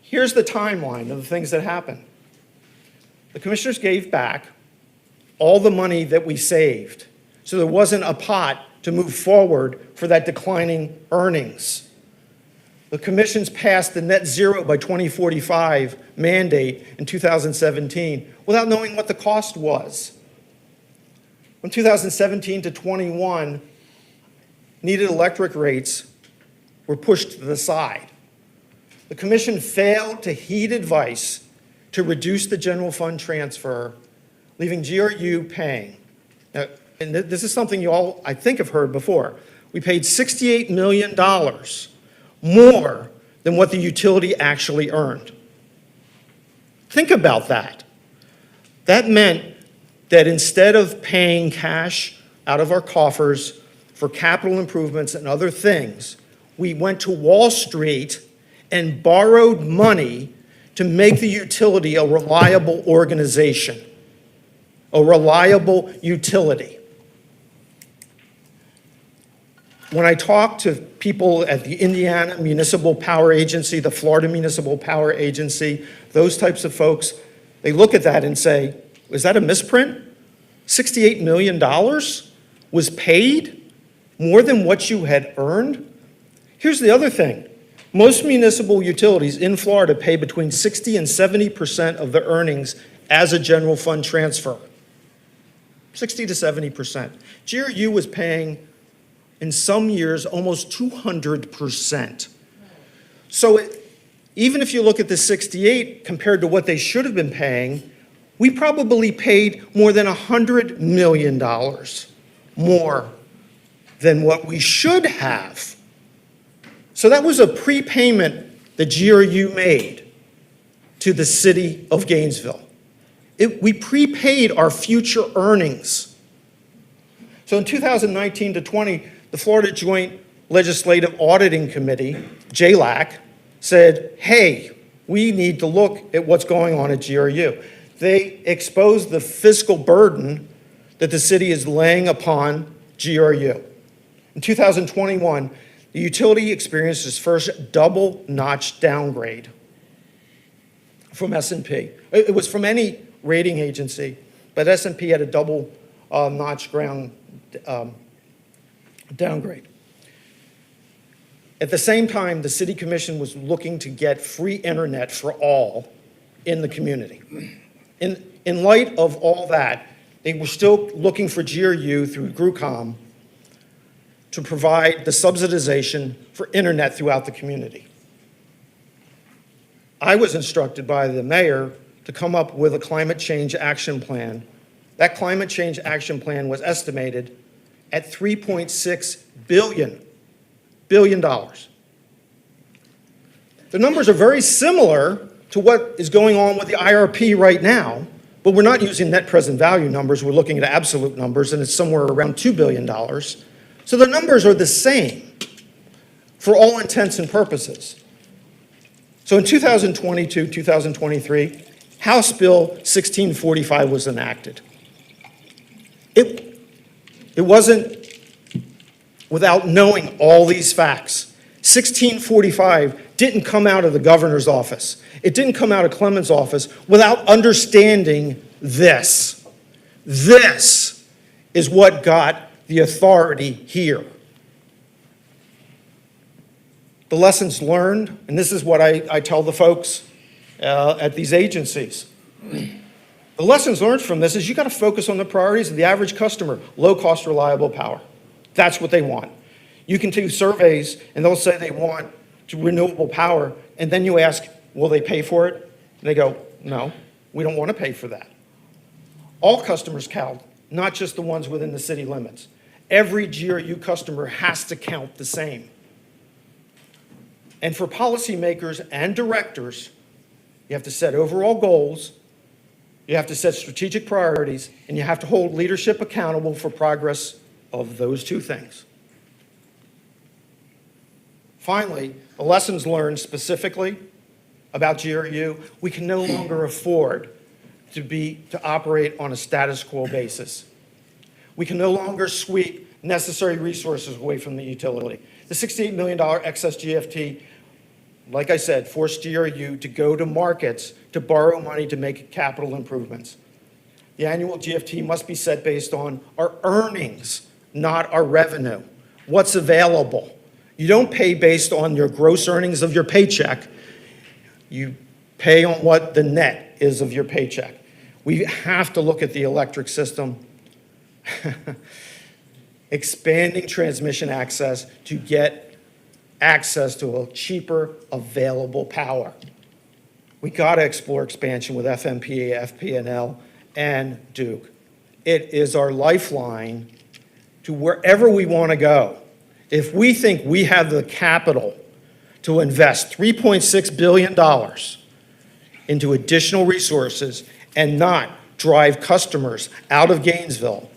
here's the timeline of the things that happened. The commissioners gave back all the money that we saved. So there wasn't a pot to move forward for that declining earnings. The commissions passed the net zero by 2045 mandate in 2017 without knowing what the cost was. From 2017 to 21, needed electric rates were pushed to the side. The commission failed to heed advice to reduce the general fund transfer, leaving GRU paying. Now, and this is something you all, I think, have heard before. We paid $68 million more than what the utility actually earned. Think about that. That meant that instead of paying cash out of our coffers for capital improvements and other things, we went to Wall Street and borrowed money to make the utility a reliable organization, a reliable utility. When I talk to people at the Indiana Municipal Power Agency, the Florida Municipal Power Agency, those types of folks, they look at that and say, is that a misprint? $68 million was paid more than what you had earned? Here's the other thing. Most municipal utilities in Florida pay between 60 and 70% of their earnings as a general fund transfer. 60 to 70%. GRU was paying, in some years, almost 200%. So even if you look at the 68 compared to what they should have been paying, we probably paid more than $100 million more than what we should have. So that was a prepayment that GRU made to the city of Gainesville. We prepaid our future earnings. So in 2019 to 20, the Florida Joint Legislative Auditing Committee, JLAC, said, hey, we need to look at what's going on at GRU. They exposed the fiscal burden that the city is laying upon GRU. In 2021, the utility experienced its first double-notch downgrade from S&P. It was from any rating agency, but S&P had a double-notch downgrade. At the same time, the city commission was looking to get free internet for all in the community. In light of all that, they were still looking for GRU through GRUCOM to provide the subsidization for internet throughout the community. I was instructed by the mayor to come up with a climate change action plan. That climate change action plan was estimated at $3.6 billion. The numbers are very similar to what is going on with the IRP right now, but we're not using net present value numbers. We're looking at absolute numbers, and it's somewhere around $2 billion. So the numbers are the same for all intents and purposes. So in 2022, 2023, House Bill 1645 was enacted. It wasn't without knowing all these facts. 1645 didn't come out of the governor's office. It didn't come out of Clement's office without understanding this. This is what got the authority here. The lessons learned, and this is what I tell the folks at these agencies. The lessons learned from this is you got to focus on the priorities of the average customer, low-cost, reliable power. That's what they want. You can do surveys, and they'll say they want renewable power, and then you ask, will they pay for it? And they go, no, we don't want to pay for that. All customers count, not just the ones within the city limits. Every GRU customer has to count the same. And for policymakers and directors, you have to set overall goals, you have to set strategic priorities, and you have to hold leadership accountable for progress of those two things. Finally, the lessons learned specifically about GRU, we can no longer afford to operate on a status quo basis. We can no longer sweep necessary resources away from the utility. The $68 million excess GFT, like I said, forced GRU to go to markets to borrow money to make capital improvements. The annual GFT must be set based on our earnings, not our revenue. What's available? You don't pay based on your gross earnings of your paycheck. You pay on what the net is of your paycheck. We have to look at the electric system. Expanding transmission access to get access to a cheaper available power. We got to explore expansion with FMP, FP&L, and Duke. It is our lifeline to wherever we want to go. If we think we have the capital to invest $3.6 billion into additional resources and not drive customers out of Gainesville,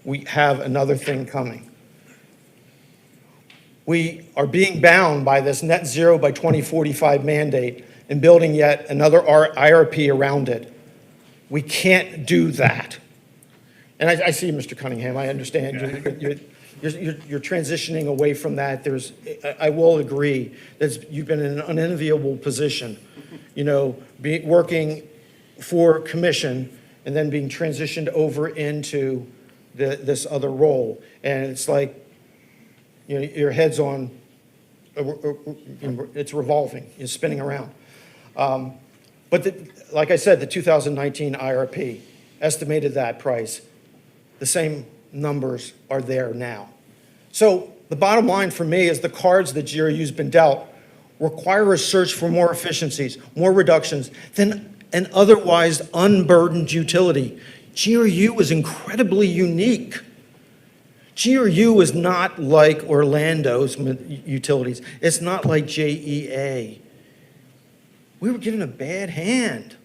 we have another thing coming. We are being bound by this net zero by 2045 mandate and building yet another IRP around it. We can't do that. And I see, Mr. Cunningham, I understand you're transitioning away from that. I will agree that you've been in an unenviable position, working for commission and then being transitioned over into this other role. And it's like, your head's on, it's revolving, it's spinning around. But like I said, the 2019 IRP estimated that price. The same numbers are there now. So the bottom line for me is the cards that GRU's been dealt require a search for more efficiencies, more reductions than an otherwise unburdened utility. GRU is incredibly unique. GRU is not like Orlando's utilities. It's not like JEA. We were given a bad hand.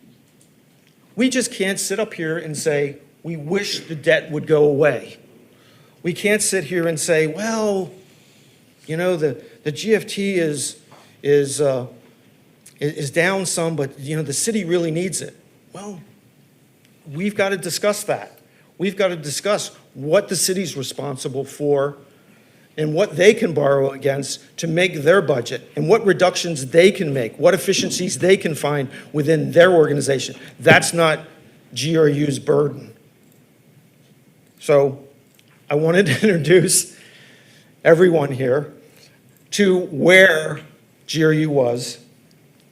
We just can't sit up here and say, we wish the debt would go away. We can't sit here and say, well, the GFT is down some, but the city really needs it. Well, we've got to discuss that. We've got to discuss what the city's responsible for and what they can borrow against to make their budget and what reductions they can make, what efficiencies they can find within their organization. That's not GRU's burden. So I wanted to introduce everyone here to where GRU was,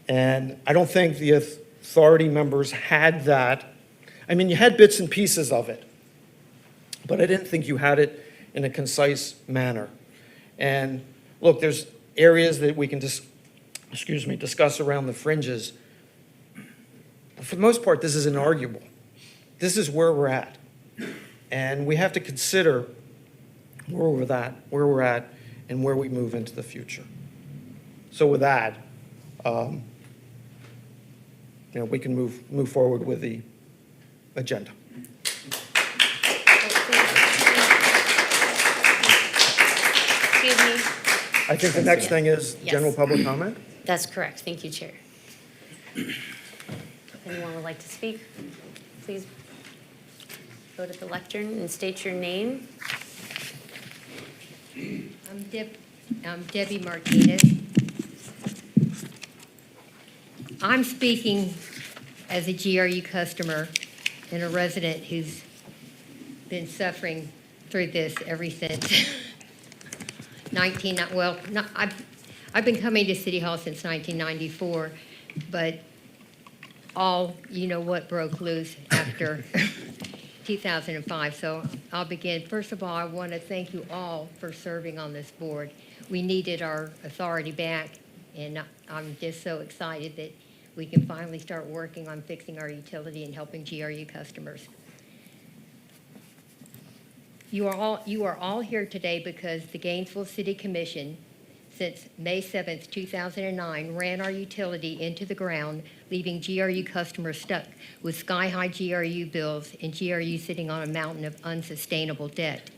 and I don't think the authority members had that. I mean, you had bits and pieces of it, but I didn't think you had it in a concise manner. And look, there's areas that we can discuss around the fringes. But for the most part, this is inarguable. This is where we're at. And we have to consider where we're at, and where we move into the future. So with that, we can move forward with the agenda. Excuse me. I think the next thing is Yes. general public comment. That's correct. Thank you, Chair. If anyone would like to speak, please go to the lectern and state your name. I'm Debbie Martinez. I'm speaking as a GRU customer and a resident who's been suffering through this ever since I've been coming to City Hall since 1994, but what broke loose after 2005. So I'll begin. First of all, I want to thank you all for serving on this board. We needed our authority back, and I'm just so excited that we can finally start working on fixing our utility and helping GRU customers. You are all here today because the Gainesville City Commission, since May 7th, 2009, ran our utility into the ground, leaving GRU customers stuck with sky-high GRU bills and GRU sitting on a mountain of unsustainable debt.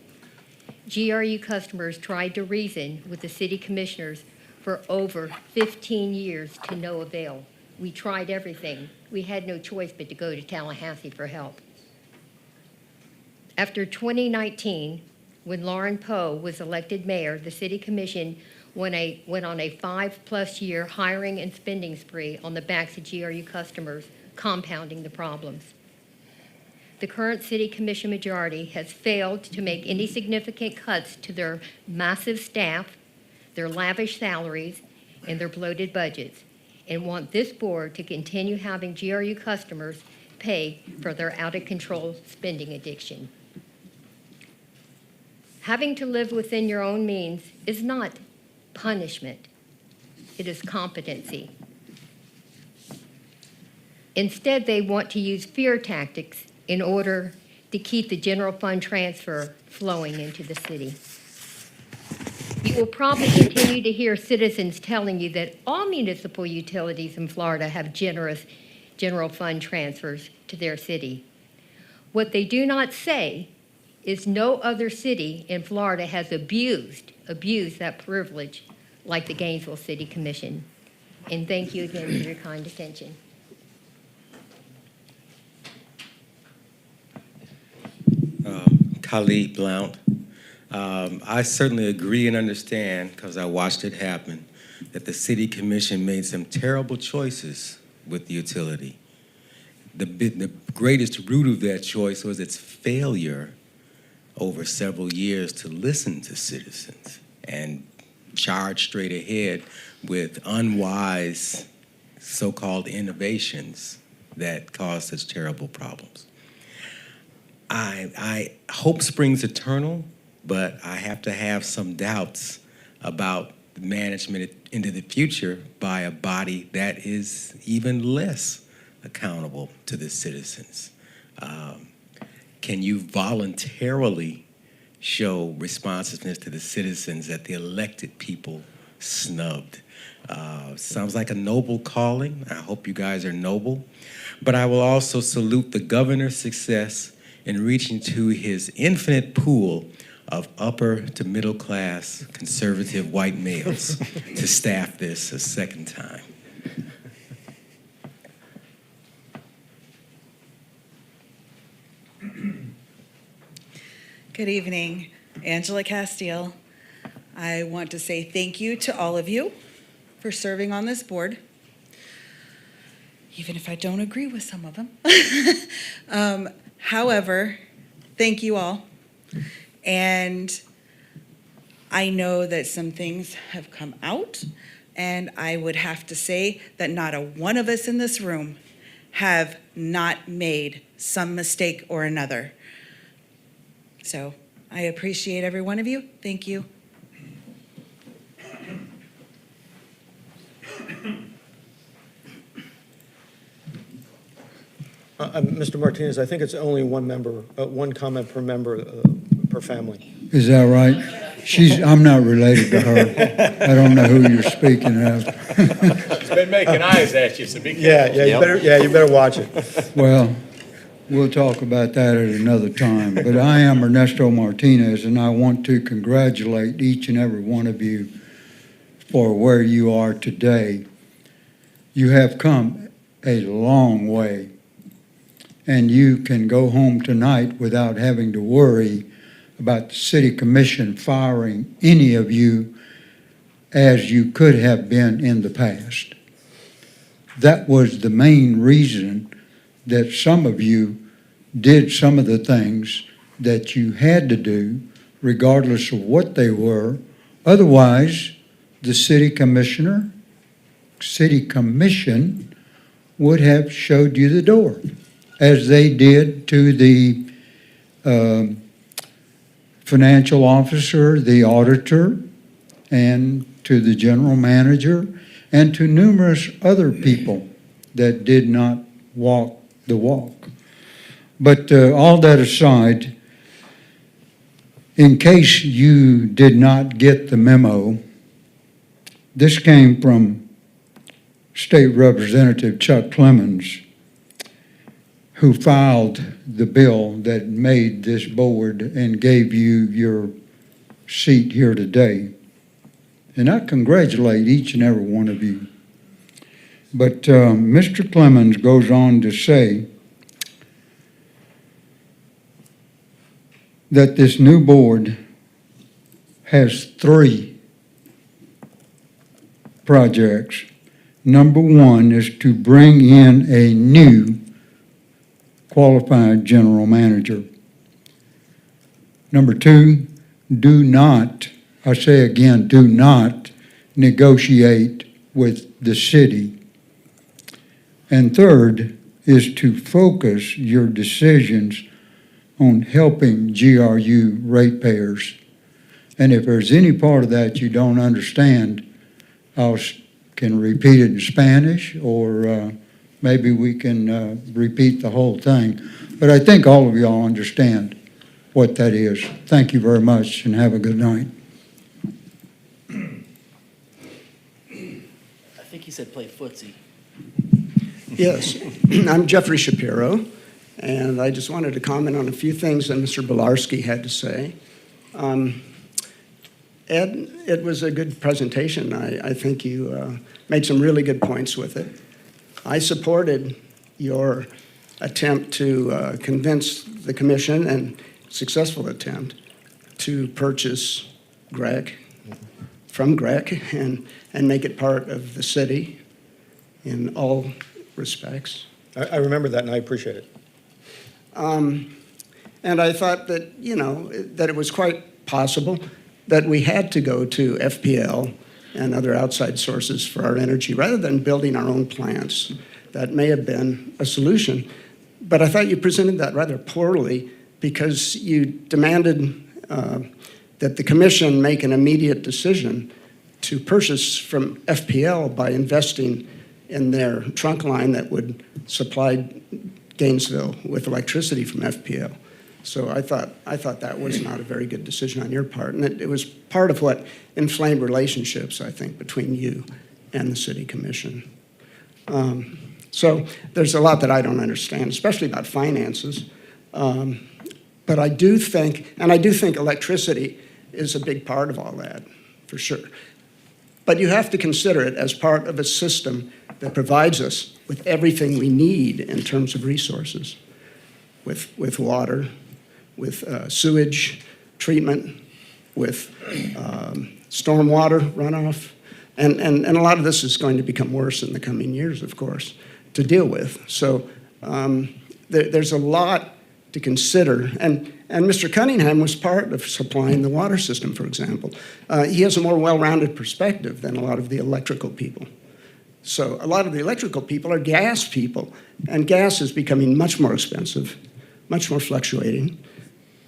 GRU customers tried to reason with the city commissioners for over 15 years to no avail. We tried everything. We had no choice but to go to Tallahassee for help. After 2019, when Lauren Poe was elected mayor, the city commission went on a 5+ year hiring and spending spree on the backs of GRU customers, compounding the problems. The current city commission majority has failed to make any significant cuts to their massive staff, their lavish salaries, and their bloated budgets, and want this board to continue having GRU customers pay for their out-of-control spending addiction. Having to live within your own means is not punishment. It is competency. Instead, they want to use fear tactics in order to keep the general fund transfer flowing into the city. You will probably continue to hear citizens telling you that all municipal utilities in Florida have generous general fund transfers to their city. What they do not say is no other city in Florida has abused that privilege like the Gainesville City Commission. And thank you again for your kind attention. Khalid Blount. I certainly agree and understand, because I watched it happen, that the City Commission made some terrible choices with the utility. The greatest root of that choice was its failure over several years to listen to citizens and charge straight ahead with unwise so-called innovations that caused such terrible problems. I hope springs eternal, but I have to have some doubts about management into the future by a body that is even less accountable to the citizens. Can you voluntarily show responsiveness to the citizens that the elected people snubbed? Sounds like a noble calling. I hope you guys are noble. But I will also salute the governor's success in reaching to his infinite pool of upper to middle class conservative white males to staff this a second time. Good evening, Angela Castile. I want to say thank you to all of you for serving on this board, even if I don't agree with some of them. However, thank you all. And I know that some things have come out, and I would have to say that not a one of us in this room have not made some mistake or another. So I appreciate every one of you. Thank you. Mr. Martinez, I think it's only one member, one comment per member per family. Is that right? I'm not related to her. I don't know who you're speaking of. She's been making eyes at you, so be Yeah, careful. you better watch it. Well, we'll talk about that at another time. But I am Ernesto Martinez, and I want to congratulate each and every one of you for where you are today. You have come a long way, and you can go home tonight without having to worry about the city commission firing any of you as you could have been in the past. That was the main reason that some of you did some of the things that you had to do, regardless of what they were. Otherwise, the city commission would have showed you the door, as they did to the financial officer, the auditor, and to the general manager, and to numerous other people that did not walk the walk. But all that aside, in case you did not get the memo, this came from State Representative Chuck Clemens, who filed the bill that made this board and gave you your seat here today. And I congratulate each and every one of you. But Mr. Clemens goes on to say that this new board has 3 projects. Number 1 is to bring in a new qualified general manager. Number 2, do not, I say again, do not negotiate with the city. And third is to focus your decisions on helping GRU ratepayers. And if there's any part of that you don't understand, I can repeat it in Spanish, or maybe we can repeat the whole thing. But I think all of y'all understand what that is. Thank you very much, and have a good night. I think he said play footsie. Yes, I'm Jeffrey Shapiro, and I just wanted to comment on a few things that Mr. Bilarski had to say. Ed, it was a good presentation. I think you made some really good points with it. I supported your attempt to convince the commission, and successful attempt, to purchase GREC from GREC and make it part of the city in all respects. I remember that, and I appreciate it. And I thought that, that it was quite possible that we had to go to FPL and other outside sources for our energy rather than building our own plants. That may have been a solution. But I thought you presented that rather poorly because you demanded that the commission make an immediate decision to purchase from FPL by investing in their trunk line that would supply Gainesville with electricity from FPL. So I thought that was not a very good decision on your part, and it was part of what inflamed relationships, I think, between you and the city commission. So there's a lot that I don't understand, especially about finances. But I do think electricity is a big part of all that, for sure. But you have to consider it as part of a system that provides us with everything we need in terms of resources, with water, with sewage treatment, with stormwater runoff. And a lot of this is going to become worse in the coming years, of course, to deal with. So there's a lot to consider. And Mr. Cunningham was part of supplying the water system, for example. He has a more well-rounded perspective than a lot of the electrical people. So a lot of the electrical people are gas people, and gas is becoming much more expensive, much more fluctuating,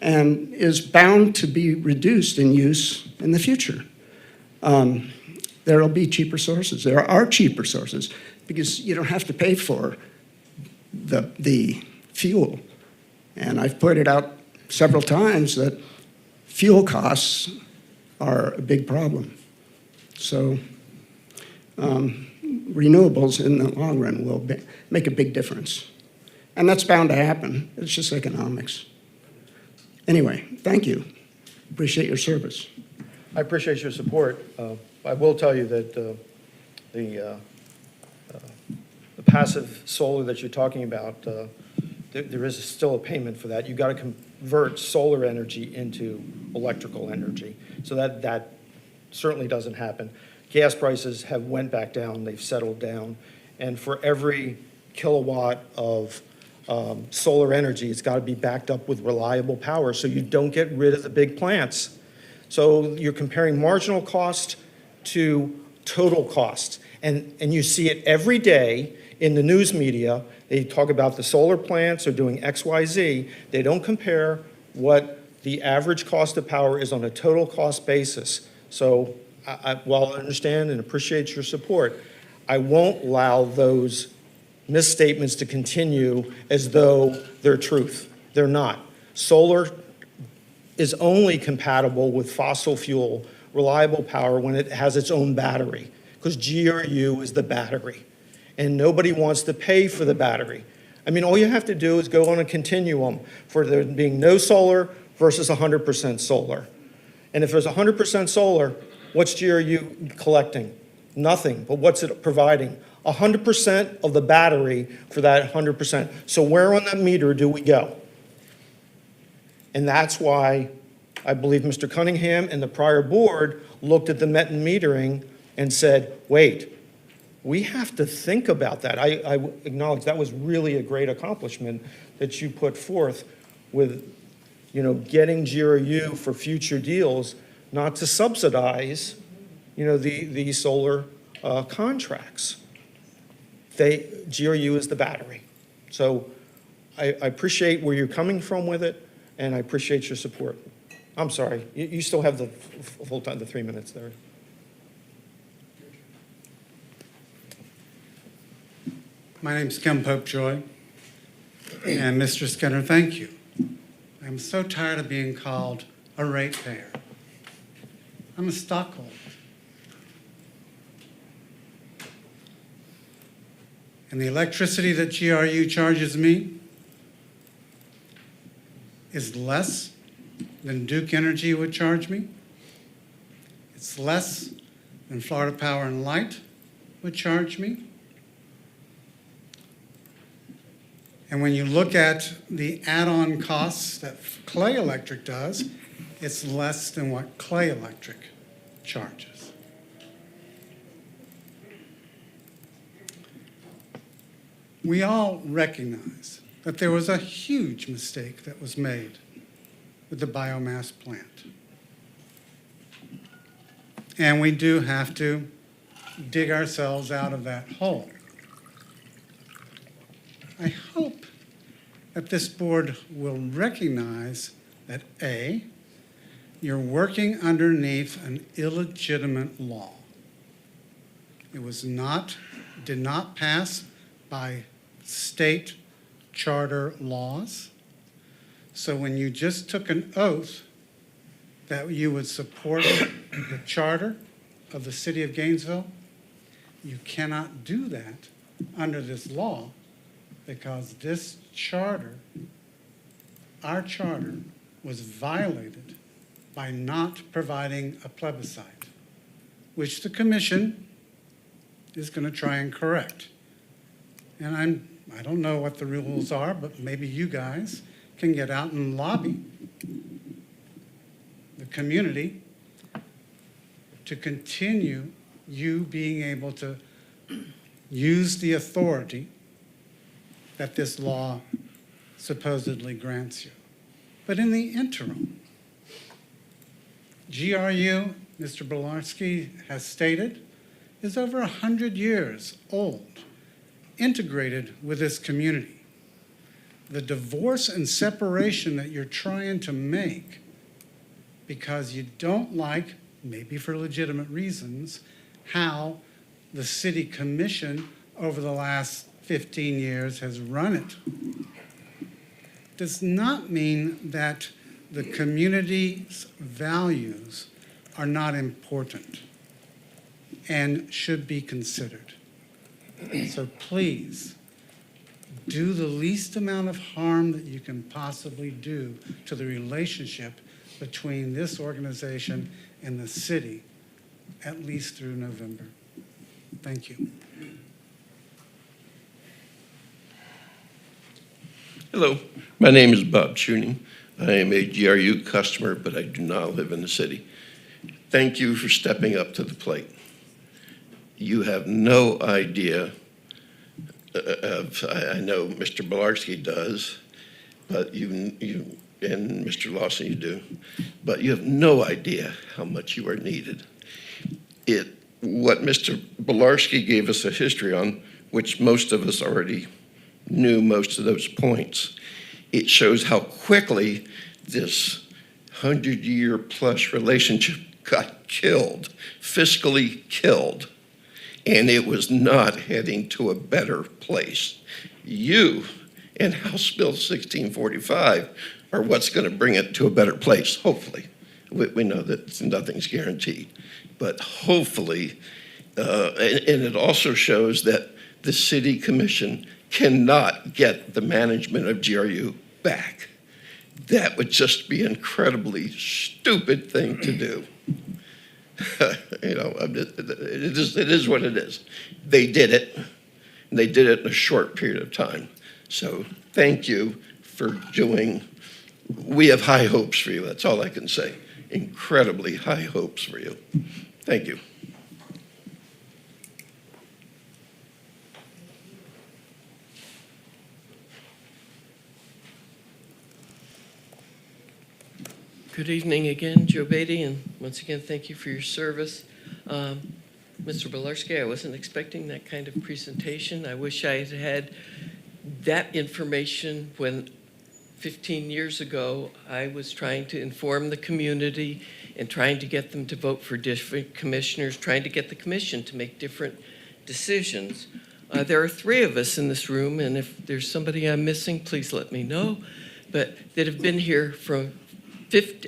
and is bound to be reduced in use in the future. There will be cheaper sources. There are cheaper sources because you don't have to pay for the fuel. And I've pointed out several times that fuel costs are a big problem. So renewables in the long run will make a big difference. And that's bound to happen. It's just economics. Anyway, thank you. Appreciate your service. I appreciate your support. I will tell you that the passive solar that you're talking about, there is still a payment for that. You've got to convert solar energy into electrical energy. So that certainly doesn't happen. Gas prices have went back down. They've settled down. And for every kilowatt of solar energy, it's got to be backed up with reliable power so you don't get rid of the big plants. So you're comparing marginal cost to total cost. And you see it every day in the news media. They talk about the solar plants are doing X, Y, Z. They don't compare what the average cost of power is on a total cost basis. So while I understand and appreciate your support, I won't allow those misstatements to continue as though they're truth. They're not. Solar is only compatible with fossil fuel reliable power when it has its own battery, because GRU is the battery, and nobody wants to pay for the battery. I mean, all you have to do is go on a continuum for there being no solar versus 100% solar. And if there's 100% solar, what's GRU collecting? Nothing, but what's it providing? 100% of the battery for that 100%. So where on that meter do we go? And that's why I believe Mr. Cunningham and the prior board looked at the net metering and said, wait, we have to think about that. I acknowledge that was really a great accomplishment that you put forth with, getting GRU for future deals, not to subsidize, the solar contracts. GRU is the battery. So I appreciate where you're coming from with it, and I appreciate your support. I'm sorry, you still have the full time, the 3 minutes there. My name's Kim Popejoy, and Mr. Skinner, thank you. I'm so tired of being called a ratepayer. I'm a stockholder. And the electricity that GRU charges me is less than Duke Energy would charge me. It's less than Florida Power and Light would charge me. And when you look at the add-on costs that Clay Electric does, it's less than what Clay Electric charges. We all recognize that there was a huge mistake that was made with the biomass plant. And we do have to dig ourselves out of that hole. I hope that this board will recognize that A, you're working underneath an illegitimate law. It did not pass by state charter laws. So when you just took an oath that you would support the charter of the city of Gainesville, you cannot do that under this law, because this charter, our charter, was violated by not providing a plebiscite, which the commission is going to try and correct. And I don't know what the rules are, but maybe you guys can get out and lobby the community to continue you being able to use the authority that this law supposedly grants you. But in the interim, GRU, Mr. Bolarski has stated, is over 100 years old, integrated with this community. The divorce and separation that you're trying to make because you don't like, maybe for legitimate reasons, how the city commission over the last 15 years has run it, does not mean that the community's values are not important and should be considered. So please, do the least amount of harm that you can possibly do to the relationship between this organization and the city, at least through November. Thank you. Hello, my name is Bob Chooning. I am a GRU customer, but I do not live in the city. Thank you for stepping up to the plate. You have no idea I know Mr. Bilarski does, but you and Mr. Lawson, you do, but you have no idea how much you are needed. What Mr. Bilarski gave us a history on, which most of us already knew most of those points, it shows how quickly this 100-year-plus relationship got killed, fiscally killed, and it was not heading to a better place. You and House Bill 1645 are what's going to bring it to a better place, hopefully. We know that nothing's guaranteed, but hopefully, and it also shows that the City Commission cannot get the management of GRU back. That would just be an incredibly stupid thing to do. You know, it is what it is. They did it, and they did it in a short period of time. So thank you for doing, we have high hopes for you, that's all I can say. Incredibly high hopes for you. Thank you. Good evening again, Joe Beatty, and once again, thank you for your service. Mr. Bilarski, I wasn't expecting that kind of presentation. I wish I had had that information when 15 years ago I was trying to inform the community and trying to get them to vote for different commissioners, trying to get the commission to make different decisions. There are 3 of us in this room, and if there's somebody I'm missing, please let me know, but that have been here from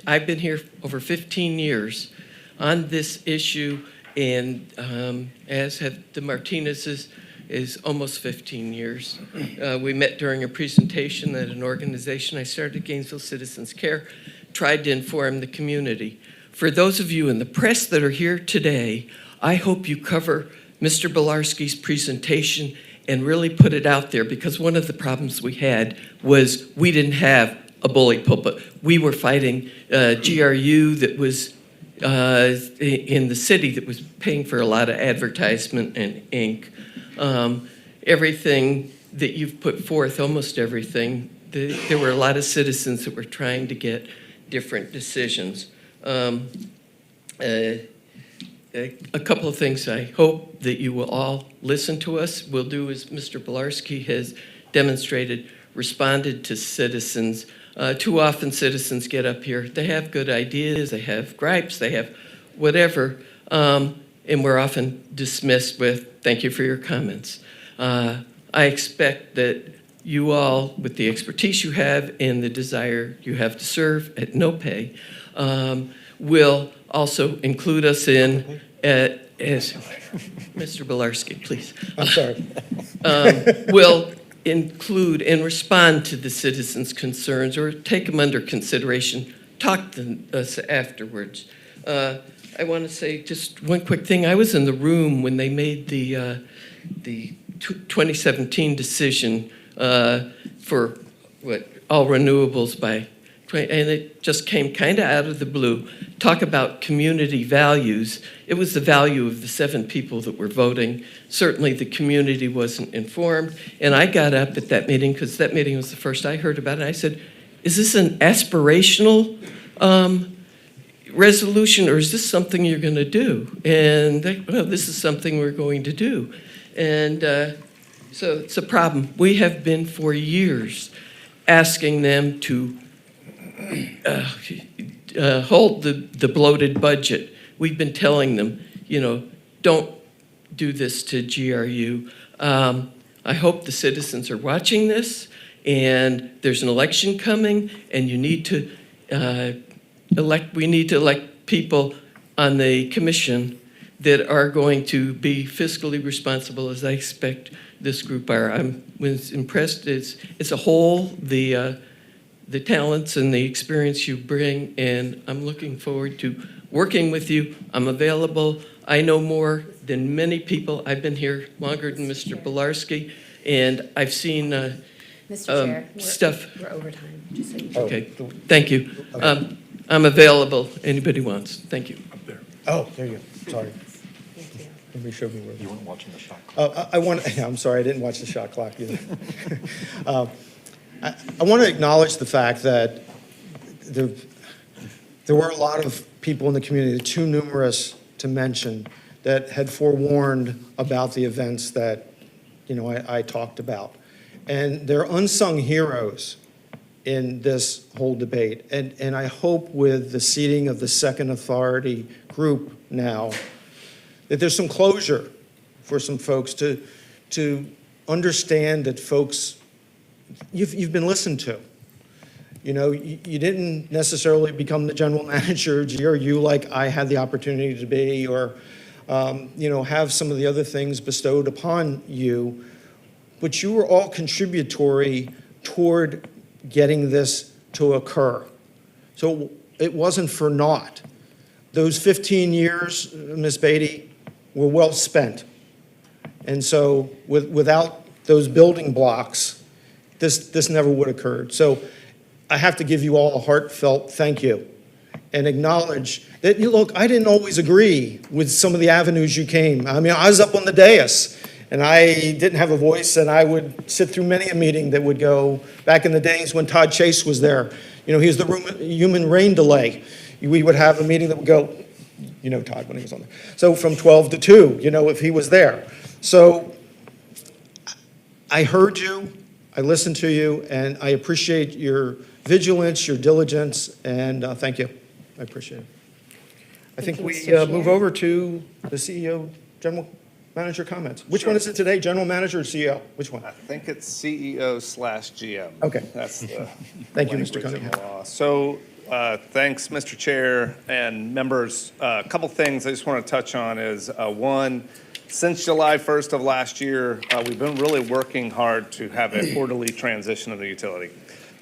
I've been here over 15 years on this issue, and as have the Martinez's is almost 15 years. We met during a presentation at an organization I started, Gainesville Citizens Care, tried to inform the community. For those of you in the press that are here today, I hope you cover Mr. Bilarski's presentation and really put it out there, because one of the problems we had was we didn't have a bully pulpit. We were fighting GRU that was in the city that was paying for a lot of advertisement and ink. Everything that you've put forth, almost everything, there were a lot of citizens that were trying to get different decisions. A couple of things I hope that you will all listen to us. We'll do as Mr. Bilarski has demonstrated, responded to citizens. Too often citizens get up here, they have good ideas, they have gripes, they have whatever, and we're often dismissed with, thank you for your comments. I expect that you all, with the expertise you have and the desire you have to serve at no pay, will also include us in, as Mr. Bilarski, please. I'm sorry. Will include and respond to the citizens' concerns or take them under consideration, talk to us afterwards. I want to say just one quick thing. I was in the room when they made the 2017 decision for all renewables by, and it just came kind of out of the blue. Talk about community values. It was the value of the 7 people that were voting. Certainly the community wasn't informed. And I got up at that meeting, because that meeting was the first I heard about it. I said, is this an aspirational resolution, or is this something you're going to do? And they, well, this is something we're going to do. And so it's a problem. We have been for years asking them to hold the bloated budget. We've been telling them, you know, don't do this to GRU. I hope the citizens are watching this, and there's an election coming, and you need to we need to elect people on the commission that are going to be fiscally responsible, as I expect this group are. I was impressed. It's a whole, the talents and the experience you bring, and I'm looking forward to working with you. I'm available. I know more than many people. I've been here longer than Mr. Bilarski, and I've seen Mr. Chair, stuff. we're over time, just so you know. Okay, thank you. I'm available. Anybody wants. Thank you. Oh, there you go. Sorry. Thank you. Somebody showed me where. You weren't watching the shot clock. I'm sorry, I didn't watch the shot clock either. I want to acknowledge the fact that there were a lot of people in the community, too numerous to mention, that had forewarned about the events that, I talked about. And they're unsung heroes in this whole debate. And I hope with the seating of the second authority group now, that there's some closure for some folks to understand that folks, you've been listened to. You didn't necessarily become the general manager, or you like I had the opportunity to be, or, have some of the other things bestowed upon you, but you were all contributory toward getting this to occur. So it wasn't for naught. Those 15 years, Ms. Beatty, were well spent. And so without those building blocks, this never would have occurred. So I have to give you all a heartfelt thank you and acknowledge that, look, I didn't always agree with some of the avenues you came. I mean, I was up on the dais and I didn't have a voice, and I would sit through many a meeting that would go back in the days when Todd Chase was there. He was the human rain delay. We would have a meeting that would go, Todd when he was on there. So from 12 to 2, if he was there. So I heard you, I listened to you, and I appreciate your vigilance, your diligence, and thank you. I appreciate it. I think you, we Mr. move Chair. over to the CEO, General Manager comments. Which one is it today, General Manager or CEO? Which one? I think it's CEO/GM. Okay. That's the Thank you, Mr. language in the Cunningham. law. So thanks, Mr. Chair and members. A couple things I just want to touch on is, one, since July 1st of last year, we've been really working hard to have a orderly transition of the utility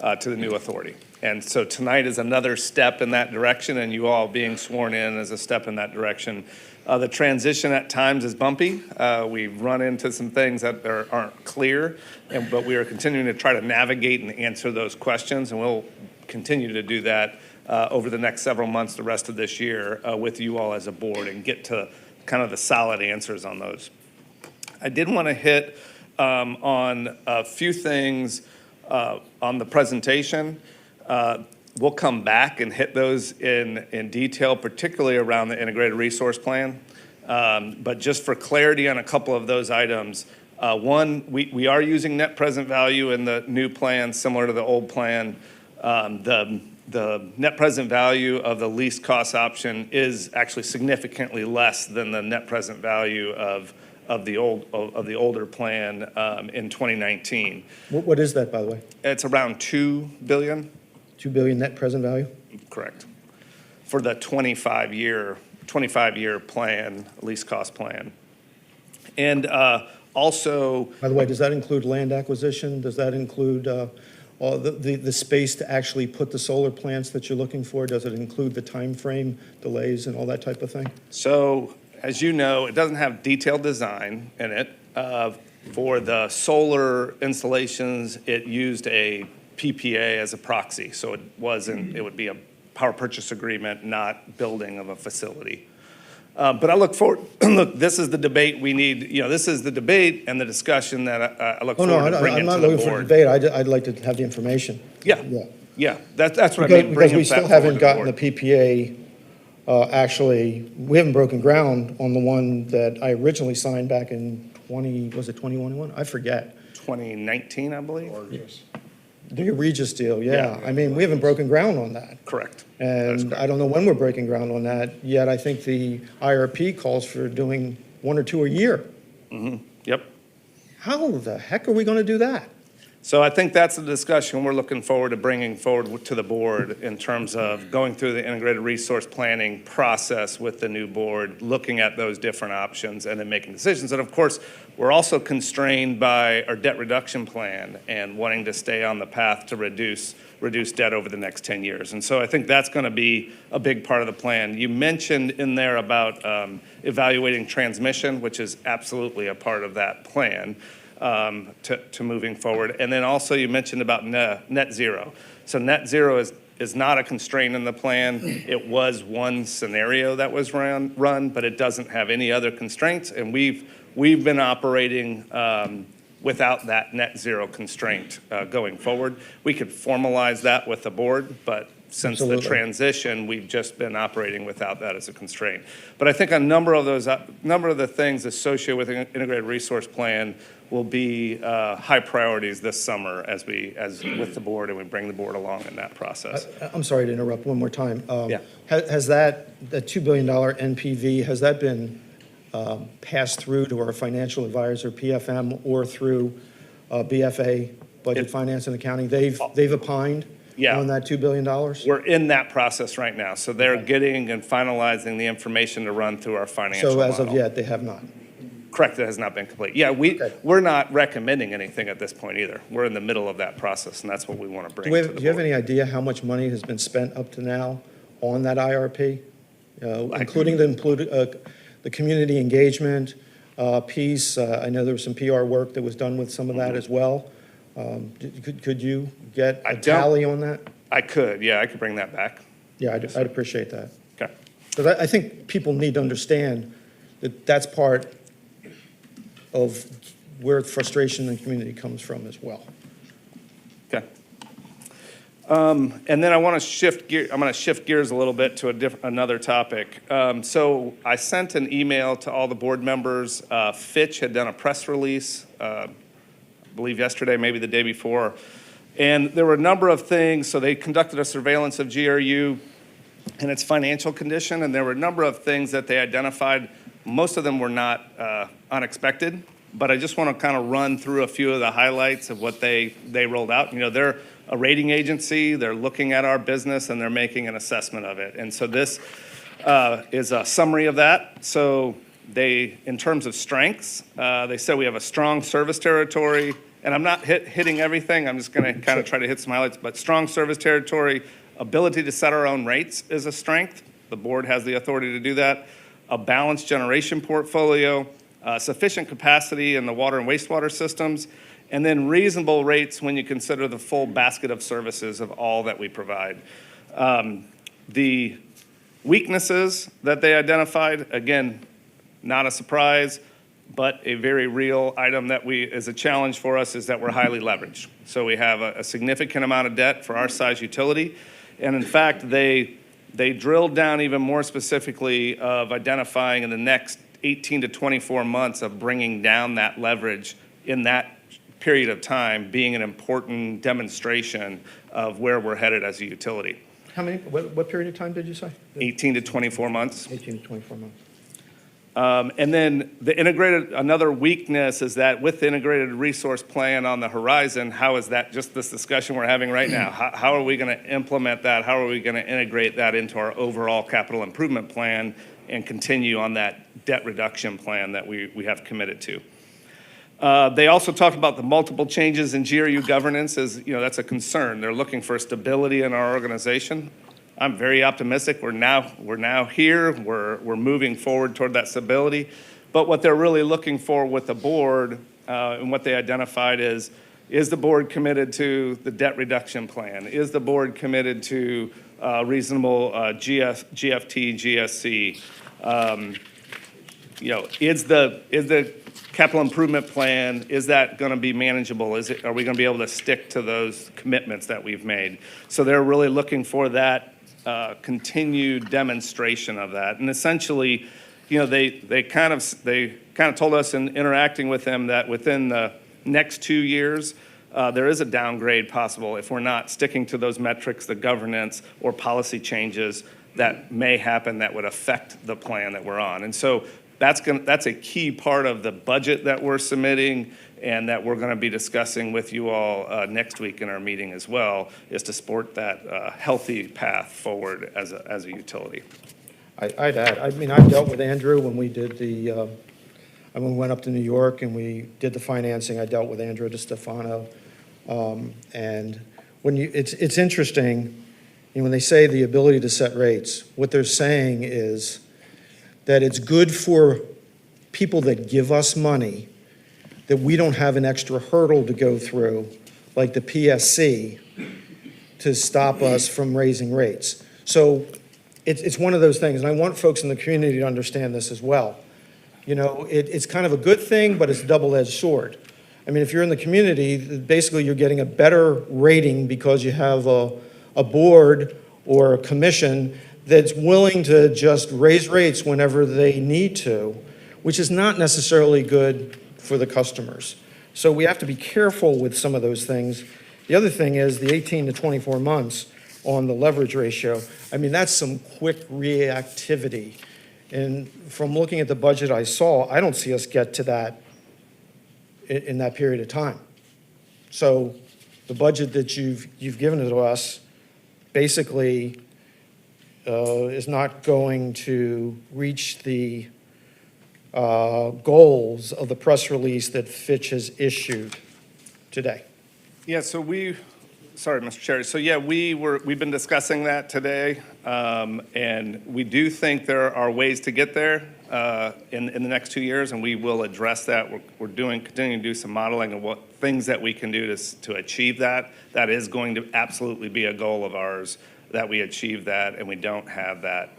to the new authority. And so tonight is another step in that direction, and you all being sworn in is a step in that direction. The transition at times is bumpy. We've run into some things that aren't clear, but we are continuing to try to navigate and answer those questions, and we'll continue to do that over the next several months, the rest of this year, with you all as a board, and get to kind of the solid answers on those. I did want to hit on a few things on the presentation. We'll come back and hit those in detail, particularly around the integrated resource plan. But just for clarity on a couple of those items, one, we are using net present value in the new plan, similar to the old plan. The net present value of the least cost option is actually significantly less than the net present value of the older plan in 2019. What is that, by the way? It's around $2 billion. $2 billion net present value? Correct. For the 25-year plan, least cost plan. And also, By the way, does that include land acquisition? Does that include all the space to actually put the solar plants that you're looking for? Does it include the time frame delays and all that type of thing? so as you know, it doesn't have detailed design in it. For the solar installations, it used a PPA as a proxy, so it would be a power purchase agreement, not building of a facility. But I look forward, look, this is the debate we need, this is the debate and the discussion that I look forward to bringing I'm to not the looking for board. debate. I'd like to have the information. Yeah, that's what I mean, Because bringing we it still back haven't forward gotten to the PPA, actually, we haven't broken ground on the one that I originally signed back in 2021? I forget. 2019, I believe. The Regis deal, yeah. I mean, we haven't broken ground on that. Correct. And I don't know when we're breaking ground on that, yet I think the IRP calls for doing 1 or 2 a year. Mm-hmm. Yep. How the heck are we going to do that? So I think that's the discussion we're looking forward to bringing forward to the board in terms of going through the integrated resource planning process with the new board, looking at those different options and then making decisions. And of course, we're also constrained by our debt reduction plan and wanting to stay on the path to reduce debt over the next 10 years. And so I think that's going to be a big part of the plan. You mentioned in there about evaluating transmission, which is absolutely a part of that plan. To moving forward. And then also you mentioned about net zero. So net zero is not a constraint in the plan. It was one scenario that was run, but it doesn't have any other constraints. And we've been operating without that net zero constraint going forward. We could formalize that with the board, but since Absolutely. the transition, we've just been operating without that as a constraint. But I think a number of the things associated with an integrated resource plan will be high priorities this summer as with the board and we bring the board along in that process. I'm sorry to interrupt one more time. Yeah. Has that $2 billion NPV, has that been passed through to our financial advisor, PFM, or through BFA, Budget Finance and Accounting? They've opined on that $2 billion? We're in that process right now. So they're getting and finalizing the information to run through our financial So as of model. yet, they have not? Correct, it has not been complete. Yeah, we're not recommending anything at this point either. We're in the middle of that process, and that's what we want to bring to the board. Do you have any idea how much money has been spent up to now on that IRP? Including the community engagement piece. I know there was some PR work that was done with some of that as well. Could you get a tally on that? I could, yeah, I could bring that back. Yeah, I'd appreciate that. Okay. Because I think people need to understand that that's part of where frustration in the community comes from as well. Okay. And then I want to shift gear. I'm going to shift gears a little bit to another topic. So I sent an email to all the board members. Fitch had done a press release, I believe yesterday, maybe the day before. And there were a number of things. So they conducted a surveillance of GRU and its financial condition. And there were a number of things that they identified. Most of them were not unexpected. But I just want to kind of run through a few of the highlights of what they rolled out. You know, they're a rating agency. They're looking at our business and they're making an assessment of it. And so this is a summary of that. So they, in terms of strengths, they said we have a strong service territory. And I'm not hitting everything. I'm just going to kind of try to hit some highlights. But strong service territory, ability to set our own rates is a strength. The board has the authority to do that. A balanced generation portfolio. Sufficient capacity in the water and wastewater systems, and then reasonable rates when you consider the full basket of services of all that we provide. The weaknesses that they identified, again, not a surprise, but a very real item that is a challenge for us is that we're highly leveraged. So we have a significant amount of debt for our size utility, and in fact, they drilled down even more specifically of identifying in the next 18 to 24 months of bringing down that leverage in that period of time being an important demonstration of where we're headed as a utility. What period of time did you say? 18 to 24 months. 18 to 24 months. And then another weakness is that with the integrated resource plan on the horizon, how is that, just this discussion we're having right now, how are we going to implement that? How are we going to integrate that into our overall capital improvement plan and continue on that debt reduction plan that we have committed to? They also talked about the multiple changes in GRU governance as, you know, that's a concern. They're looking for stability in our organization. I'm very optimistic. We're now here. We're moving forward toward that stability. But what they're really looking for with the board and what they identified is the board committed to the debt reduction plan? Is the board committed to reasonable GFT, GSC? You know, is the capital improvement plan, is that going to be manageable? Are we going to be able to stick to those commitments that we've made? So they're really looking for that continued demonstration of that. And essentially, you know, they kind of told us in interacting with them that within the next 2 years, there is a downgrade possible if we're not sticking to those metrics, the governance or policy changes that may happen that would affect the plan that we're on. And so that's a key part of the budget that we're submitting and that we're going to be discussing with you all next week in our meeting as well, is to support that healthy path forward as a utility. I'd add, I mean, I've dealt with Andrew when we did when we went up to New York and we did the financing. I dealt with Andrew DiStefano. And it's interesting, when they say the ability to set rates, what they're saying is that it's good for people that give us money that we don't have an extra hurdle to go through, like the PSC, to stop us from raising rates. So it's one of those things, and I want folks in the community to understand this as well. It's kind of a good thing, but it's a double-edged sword. I mean, if you're in the community, basically you're getting a better rating because you have a board or a commission that's willing to just raise rates whenever they need to, which is not necessarily good for the customers. So we have to be careful with some of those things. The other thing is the 18 to 24 months on the leverage ratio. I mean, that's some quick reactivity. And from looking at the budget I saw, I don't see us get to that in that period of time. So the budget that you've given to us basically is not going to reach the goals of the press release that Fitch has issued today. Yeah, so sorry, Mr. Chair. So yeah, we've been discussing that today, and we do think there are ways to get there in the next 2 years, and we will address that. We're continuing to do some modeling of what things that we can do to achieve that. That is going to absolutely be a goal of ours, that we achieve that, and we don't have that.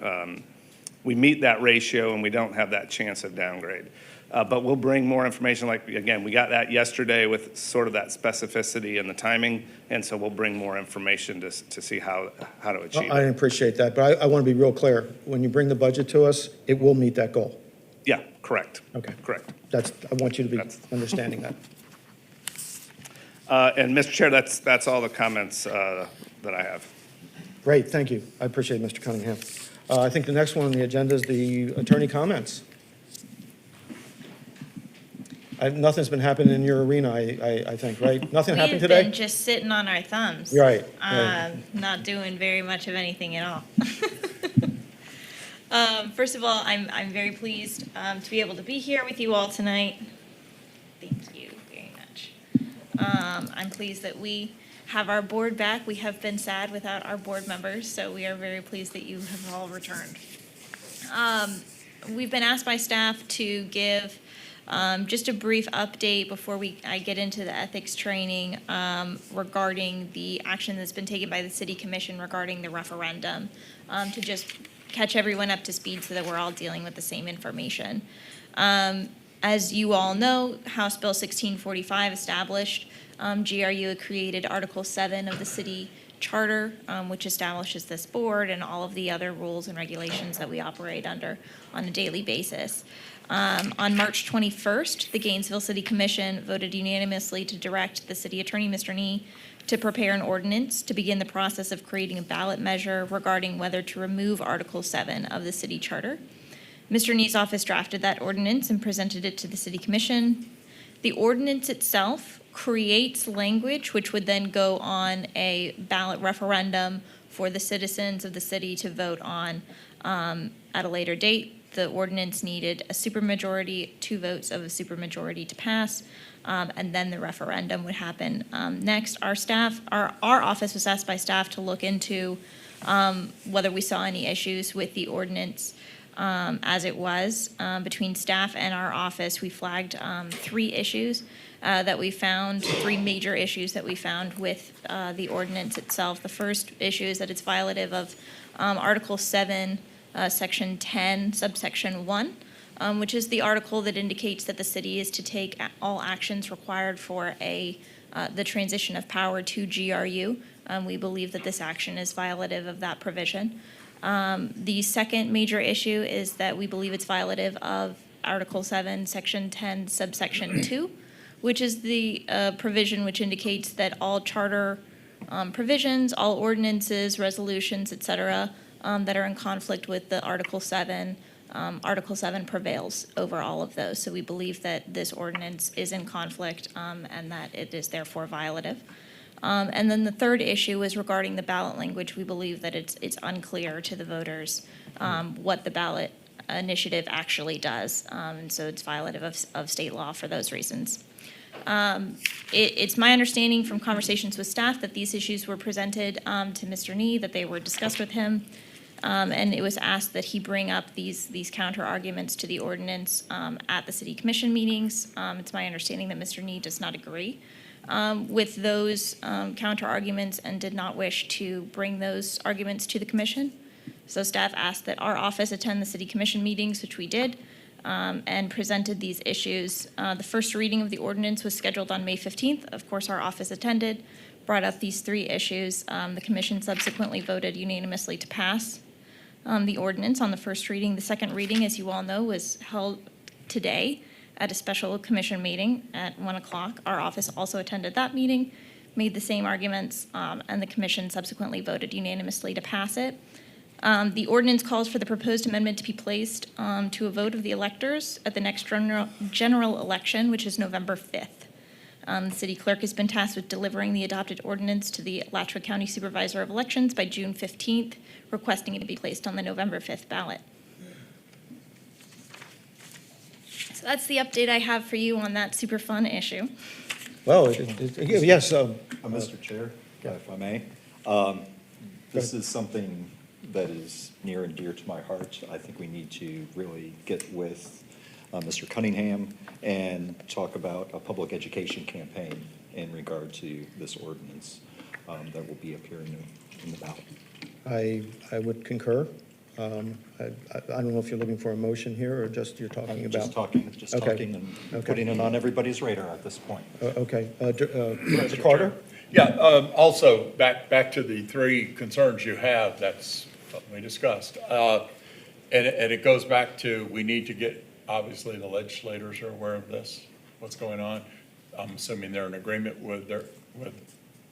We meet that ratio, and we don't have that chance of downgrade. But we'll bring more information. Like, again, we got that yesterday with sort of that specificity and the timing, and so we'll bring more information to see how to achieve I it. appreciate that, but I want to be real clear. When you bring the budget to us, it will meet that goal. Yeah, correct. Okay. Correct. I want you to be understanding that. And Mr. Chair, that's all the comments that I have. Great, thank you. I appreciate it, Mr. Cunningham. I think the next one on the agenda is the attorney comments. Nothing's been happening in your arena, I think, right? Nothing happened today? We've been just sitting on our thumbs. Right. Not doing very much of anything at all. First of all, I'm very pleased to be able to be here with you all tonight. Thank you very much. I'm pleased that we have our board back. We have been sad without our board members, so we are very pleased that you have all returned. We've been asked by staff to give just a brief update before I get into the ethics training regarding the action that's been taken by the City Commission regarding the referendum, to just catch everyone up to speed so that we're all dealing with the same information. As you all know, House Bill 1645 established GRU created Article 7 of the city charter, which establishes this board and all of the other rules and regulations that we operate under on a daily basis. On March 21st, the Gainesville City Commission voted unanimously to direct the city attorney, Mr. Nee, to prepare an ordinance to begin the process of creating a ballot measure regarding whether to remove Article 7 of the city charter. Mr. Nee's office drafted that ordinance and presented it to the City Commission. The ordinance itself creates language which would then go on a ballot referendum for the citizens of the city to vote on at a later date. The ordinance needed a supermajority, 2 votes of a supermajority to pass, and then the referendum would happen. Next, our office was asked by staff to look into whether we saw any issues with the ordinance as it was. Between staff and our office, we flagged 3 issues that we found, 3 major issues that we found with the ordinance itself. The first issue is that it's violative of Article 7, Section 10, subsection 1, which is the article that indicates that the city is to take all actions required for the transition of power to GRU. We believe that this action is violative of that provision. The second major issue is that we believe it's violative of Article 7, Section 10, subsection 2, which is the provision which indicates that all charter provisions, all ordinances, resolutions, et cetera, that are in conflict with the Article 7 Article 7 prevails over all of those. So we believe that this ordinance is in conflict and that it is therefore violative. And then the third issue is regarding the ballot language. We believe that it's unclear to the voters what the ballot initiative actually does. And so it's violative of state law for those reasons. It's my understanding from conversations with staff that these issues were presented to Mr. Nee, that they were discussed with him, and it was asked that he bring up these counter arguments to the ordinance at the city commission meetings. It's my understanding that Mr. Nee does not agree with those counter arguments and did not wish to bring those arguments to the commission. So staff asked that our office attend the city commission meetings, which we did, and presented these issues. The first reading of the ordinance was scheduled on May 15th. Of course, our office attended, brought up these three issues. The commission subsequently voted unanimously to pass the ordinance on the first reading. The second reading, as you all know, was held today at a special commission meeting at 1 o'clock. Our office also attended that meeting, made the same arguments, and the commission subsequently voted unanimously to pass it. The ordinance calls for the proposed amendment to be placed to a vote of the electors at the next general election, which is November 5th. The city clerk has been tasked with delivering the adopted ordinance to the Alachua County Supervisor of Elections by June 15th, requesting it to be placed on the November 5th ballot. So that's the update I have for you on that super fun issue. Well, yes. Mr. Chair, if I may, this is something that is near and dear to my heart. I think we need to really get with Mr. Cunningham and talk about a public education campaign in regard to this ordinance that will be appearing in the ballot. I would concur. I don't know if you're looking for a motion here or just you're talking about. Just talking and putting it on everybody's radar at this point. Okay. Director Carter? Yeah, also, back to the three concerns you have, that's what we discussed. And it goes back to, we need to get, obviously, the legislators are aware of this, what's going on. I'm assuming they're in agreement with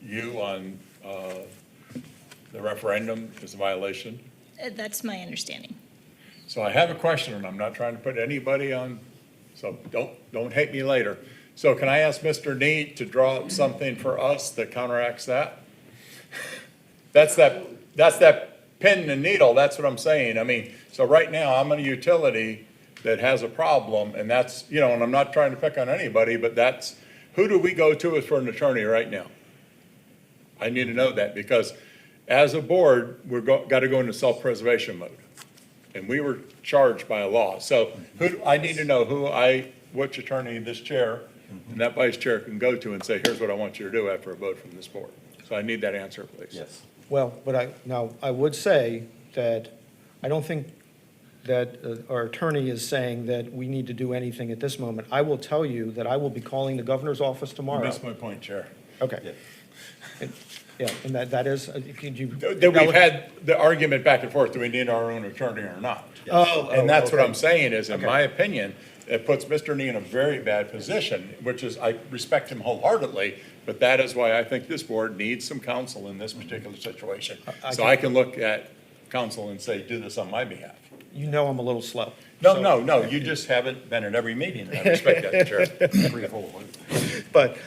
you on the referendum is a violation. That's my understanding. So I have a question, and I'm not trying to put anybody on, so don't hate me later. So can I ask Mr. Nee to draw up something for us that counteracts that? That's that pin and needle, that's what I'm saying. I mean, so right now, I'm in a utility that has a problem, and that's, and I'm not trying to pick on anybody, but that's, who do we go to for an attorney right now? I need to know that, because as a board, we've got to go into self-preservation mode. And we were charged by a law. So I need to know which attorney this chair and that vice chair can go to and say, here's what I want you to do after a vote from this board. So I need that answer, please. Yes. Well, but I would say that I don't think that our attorney is saying that we need to do anything at this moment. I will tell you that I will be calling the governor's office tomorrow. That's my point, Chair. Okay. Yeah, and that is, could you? That we've had the argument back and forth, do we need our own attorney or not? And that's what I'm saying is, in my opinion, it puts Mr. Nee in a very bad position, which is, I respect him wholeheartedly, but that is why I think this board needs some counsel in this particular situation. So I can look at counsel and say, do this on my behalf. You know I'm a little slow. No, you just haven't been at every meeting. I respect that, Chair. But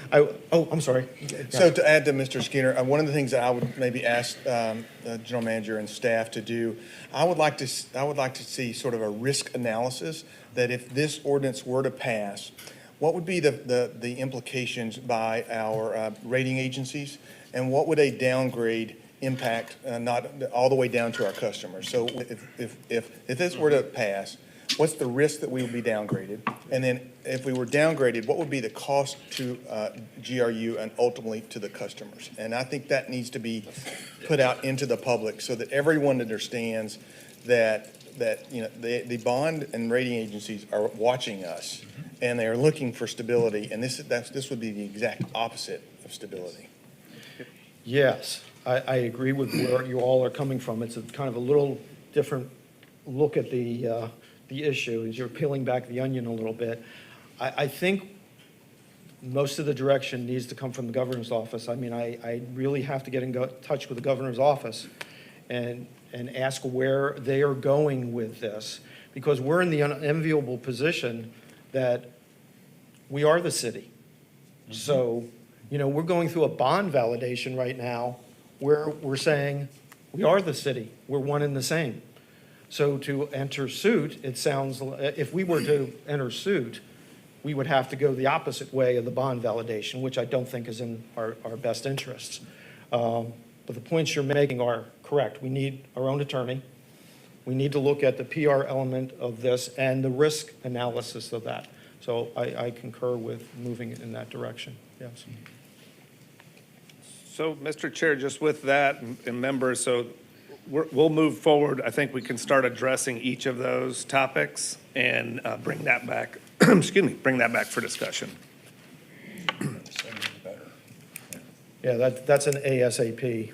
I'm sorry. So to add to Mr. Skinner, one of the things that I would maybe ask the general manager and staff to do, I would like to see sort of a risk analysis that if this ordinance were to pass, what would be the implications by our rating agencies, and what would a downgrade impact, not all the way down to our customers? So if this were to pass, what's the risk that we would be downgraded? And then if we were downgraded, what would be the cost to GRU and ultimately to the customers? And I think that needs to be put out into the public so that everyone understands that the bond and rating agencies are watching us, and they are looking for stability, and this would be the exact opposite of stability. Yes, I agree with where you all are coming from. It's a kind of a little different look at the issue as you're peeling back the onion a little bit. I think most of the direction needs to come from the governor's office. I mean, I really have to get in touch with the governor's office and ask where they are going with this, because we're in the unenviable position that we are the city. So, we're going through a bond validation right now where we're saying we are the city. We're one and the same. So to enter suit, it sounds, if we were to enter suit, we would have to go the opposite way of the bond validation, which I don't think is in our best interests. But the points you're making are correct. We need our own attorney. We need to look at the PR element of this and the risk analysis of that. So I concur with moving in that direction, yes. So, Mr. Chair, just with that, and members, so we'll move forward. I think we can start addressing each of those topics and bring that back, excuse me, bring that back for discussion. Yeah, that's an ASAP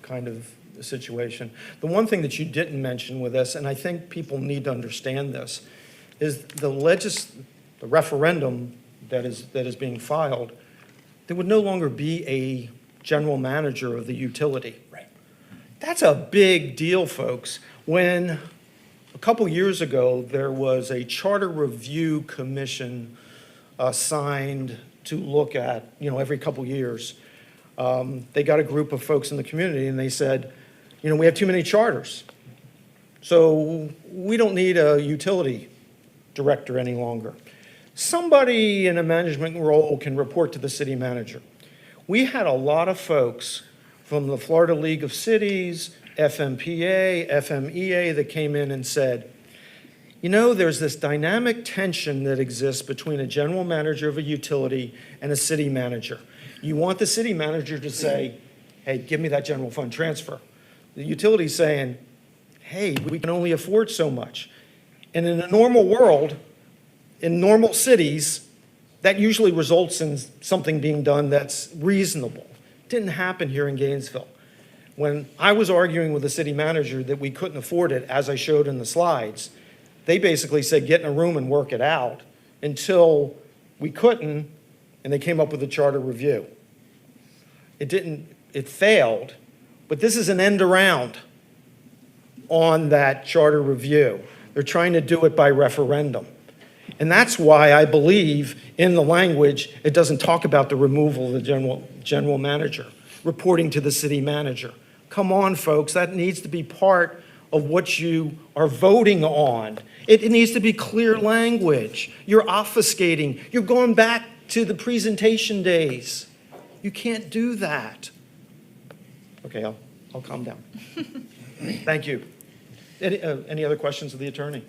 kind of situation. The one thing that you didn't mention with this, and I think people need to understand this, is the referendum that is being filed, there would no longer be a general manager of the utility. Right. That's a big deal, folks. When a couple years ago, there was a charter review commission assigned to look at, every couple years. They got a group of folks in the community and they said, we have too many charters. So we don't need a utility director any longer. Somebody in a management role can report to the city manager. We had a lot of folks from the Florida League of Cities, FMPA, FMEA that came in and said, there's this dynamic tension that exists between a general manager of a utility and a city manager. You want the city manager to say, hey, give me that general fund transfer. The utility's saying, hey, we can only afford so much. And in a normal world, in normal cities, that usually results in something being done that's reasonable. It didn't happen here in Gainesville. When I was arguing with the city manager that we couldn't afford it, as I showed in the slides, they basically said, get in a room and work it out, until we couldn't, and they came up with a charter review. It failed, but this is an end around on that charter review. They're trying to do it by referendum. And that's why I believe in the language, it doesn't talk about the removal of the general manager, reporting to the city manager. Come on, folks, that needs to be part of what you are voting on. It needs to be clear language. You're obfuscating. You're going back to the presentation days. You can't do that. Okay, I'll calm down. Thank you. Any other questions of the attorney?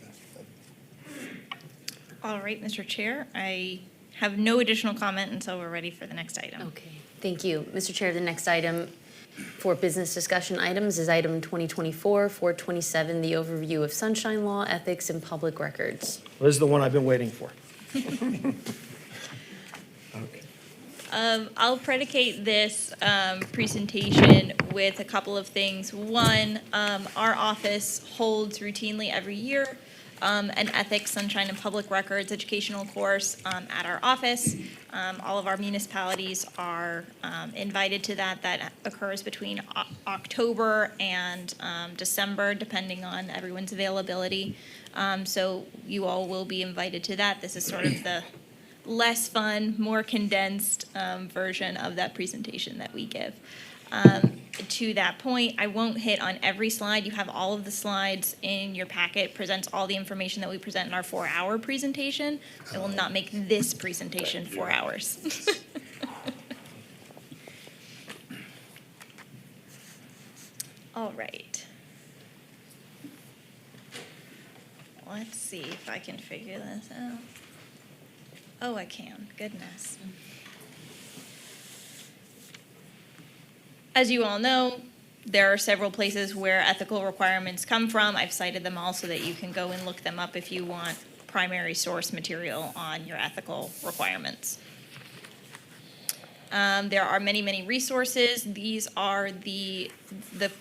All right, Mr. Chair, I have no additional comment until we're ready for the next item. Okay, thank you. Mr. Chair, the next item for business discussion items is item 2024-427, the overview of sunshine law, ethics, and public records. This is the one I've been waiting for. I'll predicate this presentation with a couple of things. One, our office holds routinely every year an ethics, sunshine, and public records educational course at our office. All of our municipalities are invited to that. That occurs between October and December, depending on everyone's availability. So you all will be invited to that. This is sort of the less fun, more condensed version of that presentation that we give. To that point, I won't hit on every slide. You have all of the slides in your packet, presents all the information that we present in our 4-hour presentation. I will not make this presentation 4 hours. All right. Let's see if I can figure this out. Oh, I can. Goodness. As you all know, there are several places where ethical requirements come from. I've cited them all so that you can go and look them up if you want primary source material on your ethical requirements. There are many, many resources. These are the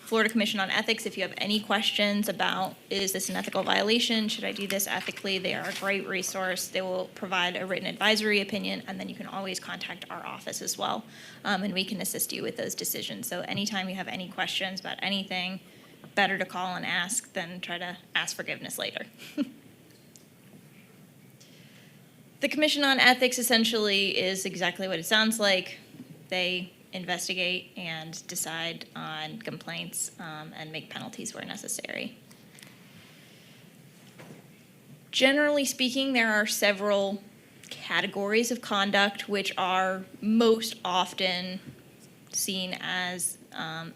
Florida Commission on Ethics. If you have any questions about, is this an ethical violation? Should I do this ethically? They are a great resource. They will provide a written advisory opinion, and then you can always contact our office as well, and we can assist you with those decisions. So anytime you have any questions about anything, better to call and ask than try to ask forgiveness later. The Commission on Ethics essentially is exactly what it sounds like. They investigate and decide on complaints and make penalties where necessary. Generally speaking, there are several categories of conduct which are most often seen as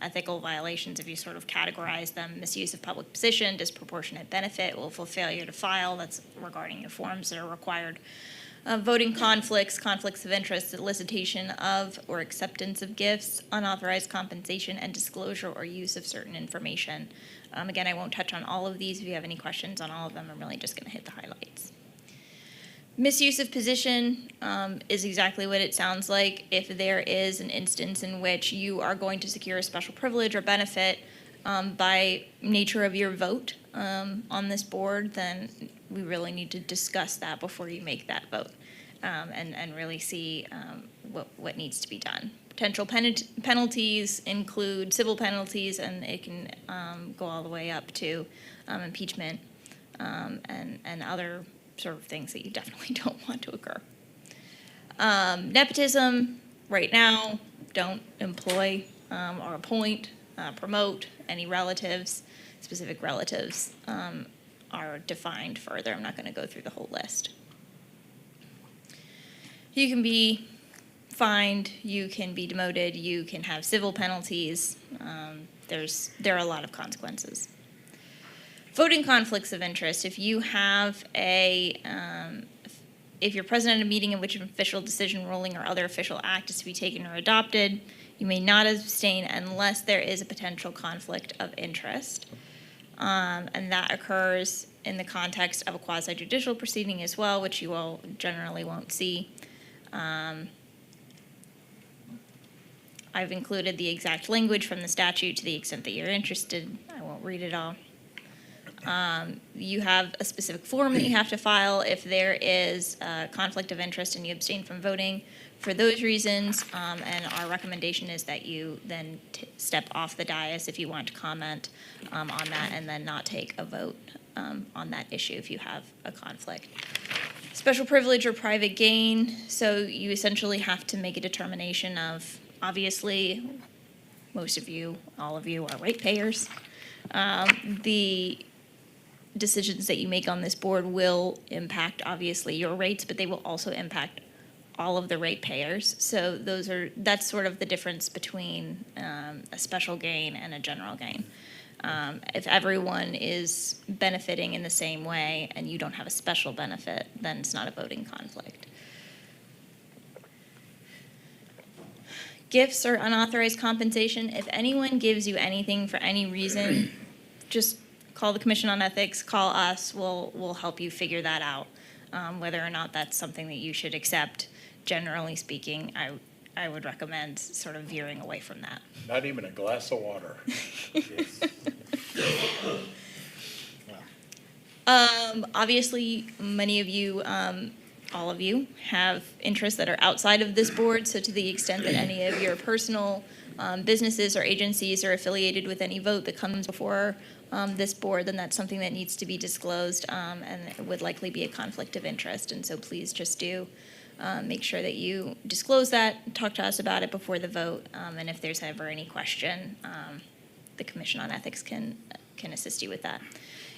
ethical violations if you sort of categorize them: misuse of public position, disproportionate benefit, willful failure to file, that's regarding your forms that are required, voting conflicts, conflicts of interest, solicitation of or acceptance of gifts, unauthorized compensation, and disclosure or use of certain information. Again, I won't touch on all of these. If you have any questions on all of them, I'm really just going to hit the highlights. Misuse of position is exactly what it sounds like. If there is an instance in which you are going to secure a special privilege or benefit by nature of your vote on this board, then we really need to discuss that before you make that vote and really see what needs to be done. Potential penalties include civil penalties, and it can go all the way up to impeachment and other sort of things that you definitely don't want to occur. Nepotism, right now, don't employ or appoint, promote any relatives. Specific relatives are defined further. I'm not going to go through the whole list. You can be fined, you can be demoted, you can have civil penalties. There are a lot of consequences. Voting conflicts of interest. If you have if you're present at a meeting in which an official decision, ruling, or other official act is to be taken or adopted, you may not abstain unless there is a potential conflict of interest. And that occurs in the context of a quasi-judicial proceeding as well, which you all generally won't see. I've included the exact language from the statute to the extent that you're interested. I won't read it all. You have a specific form that you have to file if there is a conflict of interest and you abstain from voting for those reasons. And our recommendation is that you then step off the dais if you want to comment on that, and then not take a vote on that issue if you have a conflict. Special privilege or private gain. So you essentially have to make a determination of, obviously, most of you, all of you are ratepayers. The decisions that you make on this board will impact, obviously, your rates, but they will also impact all of the ratepayers. So that's sort of the difference between a special gain and a general gain. If everyone is benefiting in the same way and you don't have a special benefit, then it's not a voting conflict. Gifts or unauthorized compensation. If anyone gives you anything for any reason, just call the Commission on Ethics, call us, we'll help you figure that out, whether or not that's something that you should accept. Generally speaking, I would recommend sort of veering away from that. Not even a glass of water. Obviously, many of you, all of you, have interests that are outside of this board, so to the extent that any of your personal businesses or agencies are affiliated with any vote that comes before this board, then that's something that needs to be disclosed, and it would likely be a conflict of interest. And so please just do make sure that you disclose that, talk to us about it before the vote, and if there's ever any question, the Commission on Ethics can assist you with that.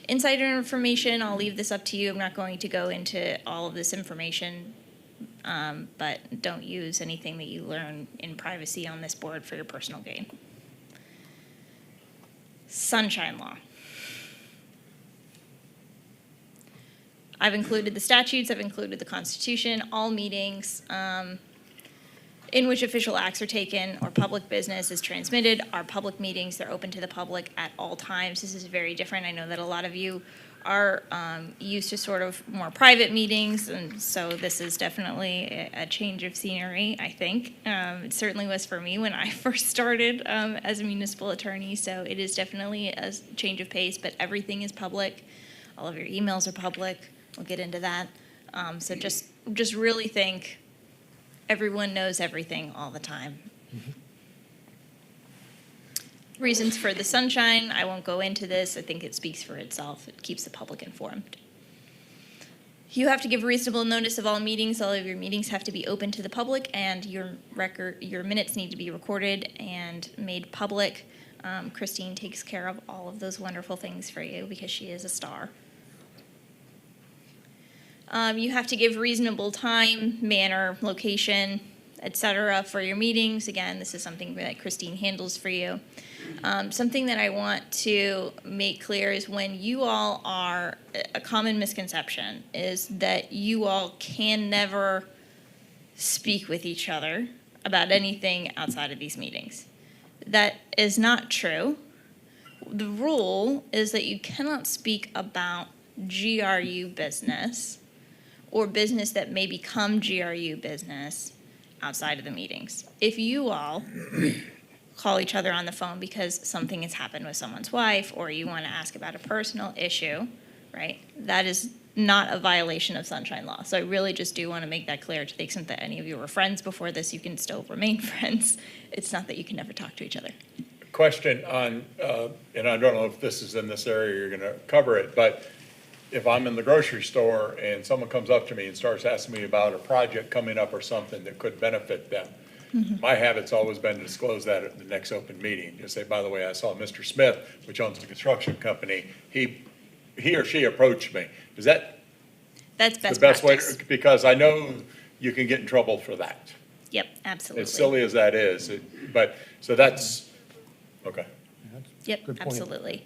Insider information, I'll leave this up to you. I'm not going to go into all of this information, but don't use anything that you learn in privacy on this board for your personal gain. Sunshine Law. I've included the statutes, I've included the Constitution, all meetings in which official acts are taken or public business is transmitted are public meetings. They're open to the public at all times. This is very different. I know that a lot of you are used to sort of more private meetings, and so this is definitely a change of scenery, I think. It certainly was for me when I first started as a municipal attorney, so it is definitely a change of pace, but everything is public. All of your emails are public. We'll get into that. So just really think everyone knows everything all the time. Reasons for the sunshine, I won't go into this. I think it speaks for itself. It keeps the public informed. You have to give reasonable notice of all meetings. All of your meetings have to be open to the public, and your minutes need to be recorded and made public. Christine takes care of all of those wonderful things for you because she is a star. You have to give reasonable time, manner, location, etc. for your meetings. Again, this is something that Christine handles for you. Something that I want to make clear is when you all are, a common misconception is that you all can never speak with each other about anything outside of these meetings. That is not true. The rule is that you cannot speak about GRU business or business that may become GRU business outside of the meetings. If you all call each other on the phone because something has happened with someone's wife or you want to ask about a personal issue, right, that is not a violation of sunshine law. So I really just do want to make that clear. To the extent that any of you were friends before this, you can still remain friends. It's not that you can never talk to each other. Question on, and I don't know if this is in this area, you're going to cover it, but if I'm in the grocery store and someone comes up to me and starts asking me about a project coming up or something that could benefit them, my habit's always been to disclose that at the next open meeting. Just say, by the way, I saw Mr. Smith, which owns the construction company, he or she approached me. Is that That's the best best way? practice. Because I know you can get in trouble for that. Yep, absolutely. As silly as that is, but, so that's, okay. Yep, absolutely.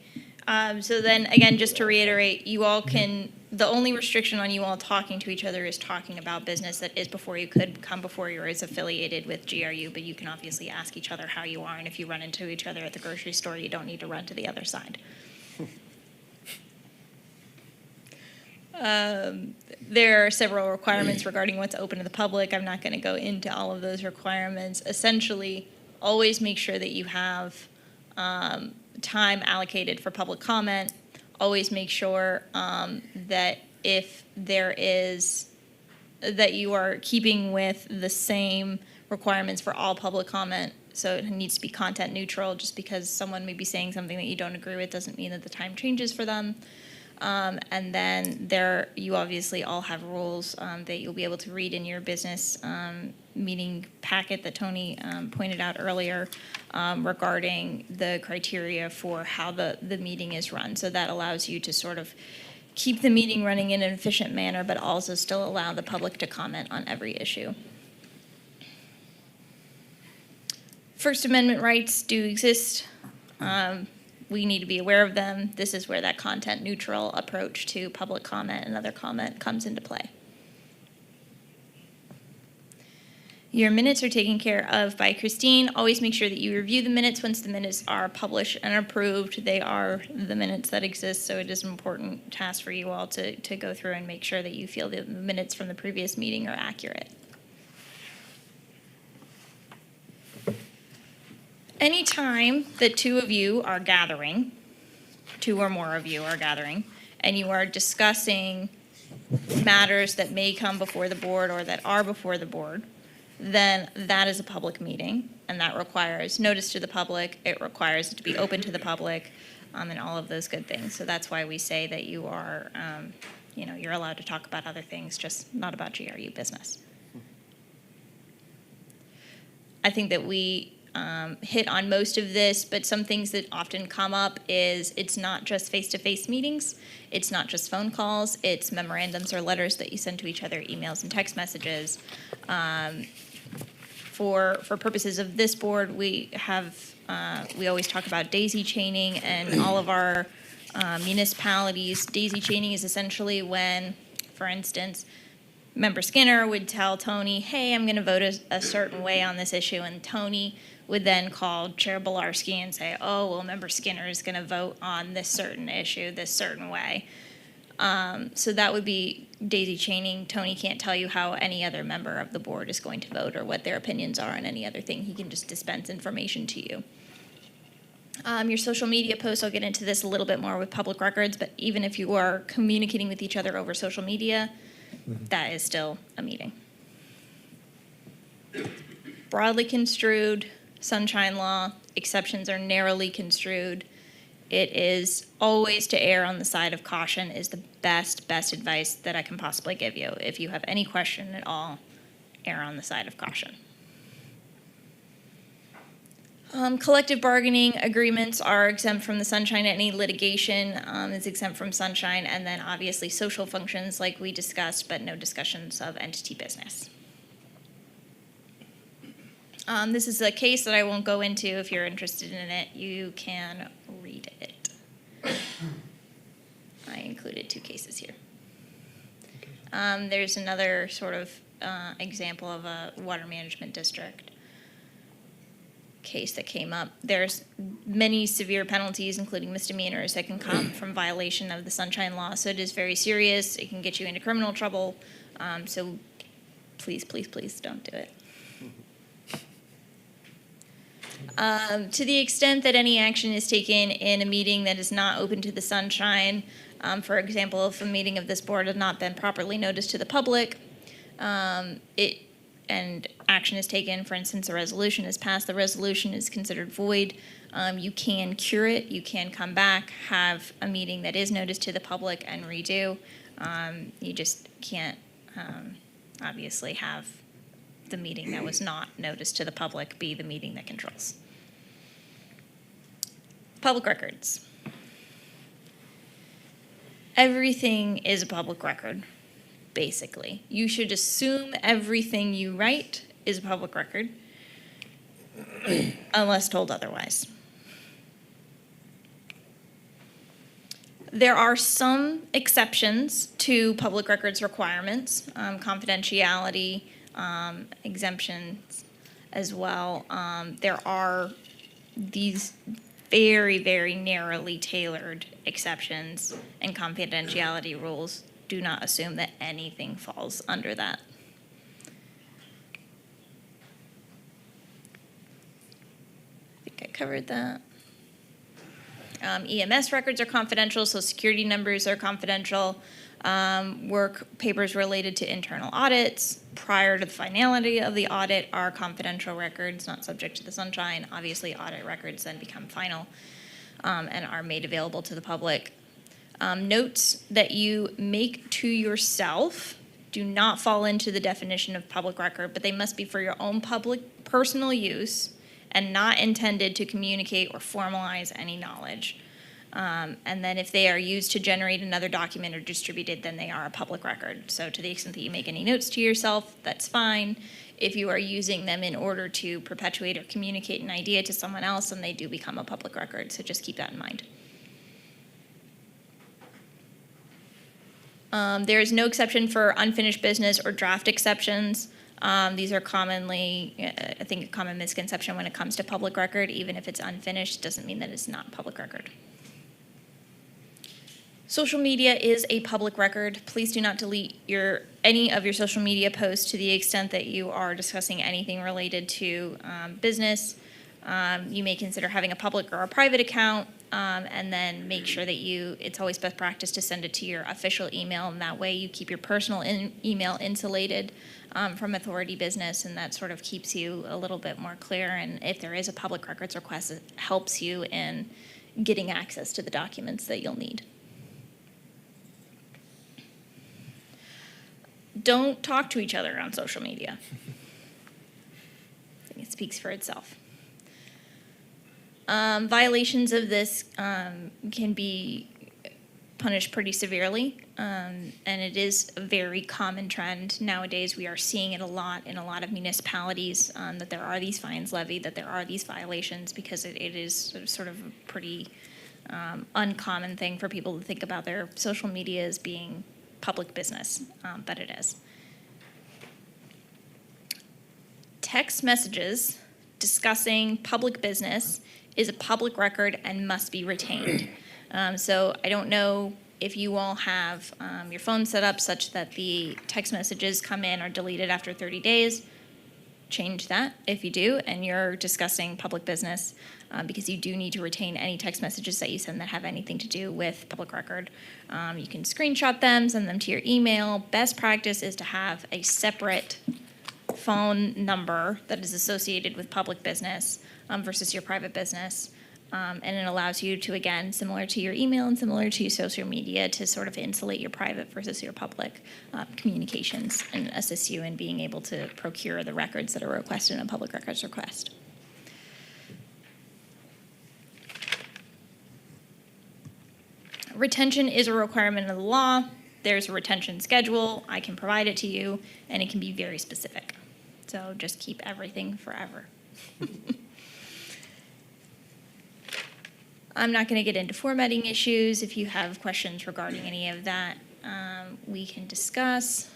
So then, again, just to reiterate, you all can, the only restriction on you all talking to each other is talking about business that is before you, could come before you, or is affiliated with GRU, but you can obviously ask each other how you are, and if you run into each other at the grocery store, you don't need to run to the other side. There are several requirements regarding what's open to the public. I'm not going to go into all of those requirements. Essentially, always make sure that you have time allocated for public comment. Always make sure that if there is, that you are keeping with the same requirements for all public comment. So it needs to be content neutral. Just because someone may be saying something that you don't agree with doesn't mean that the time changes for them. And then you obviously all have rules that you'll be able to read in your business meeting packet that Tony pointed out earlier regarding the criteria for how the meeting is run. So that allows you to sort of keep the meeting running in an efficient manner, but also still allow the public to comment on every issue. First Amendment rights do exist. We need to be aware of them. This is where that content neutral approach to public comment and other comment comes into play. Your minutes are taken care of by Christine. Always make sure that you review the minutes once the minutes are published and approved. They are the minutes that exist, so it is an important task for you all to go through and make sure that you feel the minutes from the previous meeting are accurate. Anytime that two of you are gathering, two or more of you are gathering, and you are discussing matters that may come before the board or that are before the board, then that is a public meeting, and that requires notice to the public. It requires it to be open to the public, and all of those good things. So that's why we say that you are, you're allowed to talk about other things, just not about GRU business. I think that we hit on most of this, but some things that often come up is it's not just face-to-face meetings, it's not just phone calls, it's memorandums or letters that you send to each other, emails and text messages. For purposes of this board, we always talk about daisy chaining, and all of our municipalities. Daisy chaining is essentially when, for instance, Member Skinner would tell Tony, hey, I'm going to vote a certain way on this issue, and Tony would then call Chair Bolarski and say, oh, well, Member Skinner is going to vote on this certain issue this certain way. So that would be daisy chaining. Tony can't tell you how any other member of the board is going to vote or what their opinions are on any other thing. He can just dispense information to you. Your social media posts, I'll get into this a little bit more with public records, but even if you are communicating with each other over social media, that is still a meeting. Broadly construed, sunshine law, exceptions are narrowly construed, it is always to err on the side of caution is the best advice that I can possibly give you. If you have any question at all, err on the side of caution. Collective bargaining agreements are exempt from the sunshine. Any litigation is exempt from sunshine, and then obviously social functions like we discussed, but no discussions of entity business. This is a case that I won't go into. If you're interested in it, you can read it. I included 2 cases here. There's another sort of example of a water management district case that came up. There's many severe penalties, including misdemeanors, that can come from violation of the sunshine law. So it is very serious. It can get you into criminal trouble. So please, please, please don't do it. To the extent that any action is taken in a meeting that is not open to the sunshine, for example, if a meeting of this board has not been properly noticed to the public, and action is taken, for instance, a resolution is passed, the resolution is considered void. You can cure it, you can come back, have a meeting that is noticed to the public and redo. You just can't obviously have the meeting that was not noticed to the public be the meeting that controls. Public records. Everything is a public record, basically. You should assume everything you write is a public record, unless told otherwise. There are some exceptions to public records requirements, confidentiality, exemptions as well. There are these very, very narrowly tailored exceptions, and confidentiality rules do not assume that anything falls under that. I think I covered that. EMS records are confidential, so security numbers are confidential. Work papers related to internal audits prior to the finality of the audit are confidential records, not subject to the sunshine. Obviously, audit records then become final and are made available to the public. Notes that you make to yourself do not fall into the definition of public record, but they must be for your own personal use and not intended to communicate or formalize any knowledge. And then if they are used to generate another document or distributed, then they are a public record. So to the extent that you make any notes to yourself, that's fine. If you are using them in order to perpetuate or communicate an idea to someone else, then they do become a public record. So just keep that in mind. There is no exception for unfinished business or draft exceptions. These are commonly, I think, a common misconception when it comes to public record. Even if it's unfinished, doesn't mean that it's not public record. Social media is a public record. Please do not delete any of your social media posts to the extent that you are discussing anything related to business. You may consider having a public or a private account, and then make sure that it's always best practice to send it to your official email, and that way you keep your personal email insulated from authority business, and that sort of keeps you a little bit more clear. And if there is a public records request, it helps you in getting access to the documents that you'll need. Don't talk to each other on social media. I think it speaks for itself. Violations of this can be punished pretty severely, and it is a very common trend nowadays. We are seeing it a lot in a lot of municipalities, that there are these fines levied, that there are these violations, because it is sort of a pretty uncommon thing for people to think about their social media as being public business, but it is. Text messages discussing public business is a public record and must be retained. So I don't know if you all have your phone set up such that the text messages come in or deleted after 30 days. Change that if you do, and you're discussing public business, because you do need to retain any text messages that you send that have anything to do with public record. You can screenshot them, send them to your email. Best practice is to have a separate phone number that is associated with public business versus your private business. And it allows you to, again, similar to your email and similar to social media, to sort of insulate your private versus your public communications and assist you in being able to procure the records that are requested in a public records request. Retention is a requirement of the law. There's a retention schedule. I can provide it to you, and it can be very specific. So just keep everything forever. I'm not going to get into formatting issues. If you have questions regarding any of that, we can discuss.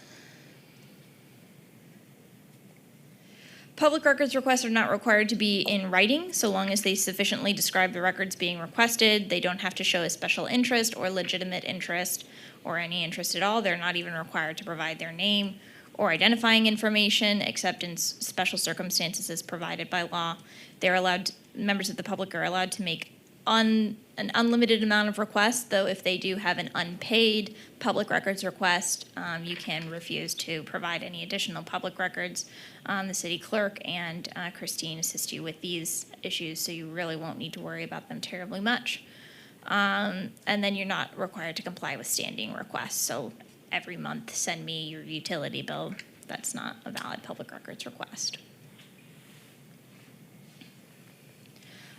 Public records requests are not required to be in writing, so long as they sufficiently describe the records being requested. They don't have to show a special interest or legitimate interest or any interest at all. They're not even required to provide their name or identifying information, except in special circumstances as provided by law. They're allowed, members of the public are allowed to make an unlimited amount of requests, though if they do have an unpaid public records request, you can refuse to provide any additional public records. The city clerk and Christine assist you with these issues, so you really won't need to worry about them terribly much. And then you're not required to comply with standing requests, so every month send me your utility bill. That's not a valid public records request.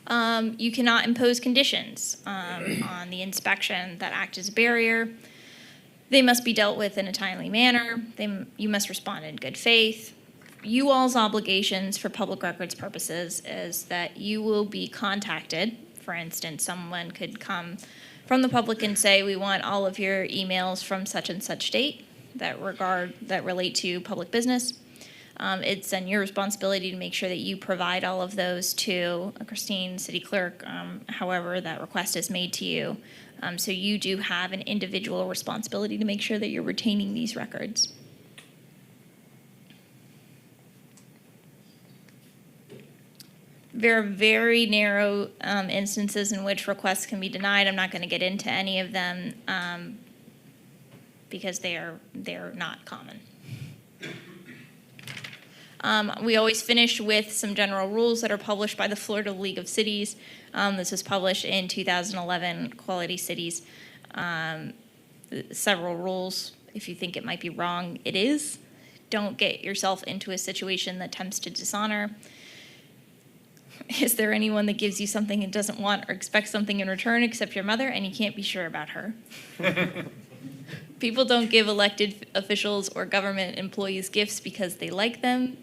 You cannot impose conditions on the inspection that act as a barrier. They must be dealt with in a timely manner. You must respond in good faith. You all's obligations for public records purposes is that you will be contacted. For instance, someone could come from the public and say, we want all of your emails from such and such date that relate to public business. It's then your responsibility to make sure that you provide all of those to Christine, city clerk, however that request is made to you. So you do have an individual responsibility to make sure that you're retaining these records. There are very narrow instances in which requests can be denied. I'm not going to get into any of them because they're not common. We always finish with some general rules that are published by the Florida League of Cities. This was published in 2011, Quality Cities. Several rules. If you think it might be wrong, it is. Don't get yourself into a situation that tempts to dishonor. Is there anyone that gives you something and doesn't want or expects something in return except your mother, and you can't be sure about her? People don't give elected officials or government employees gifts because they like them,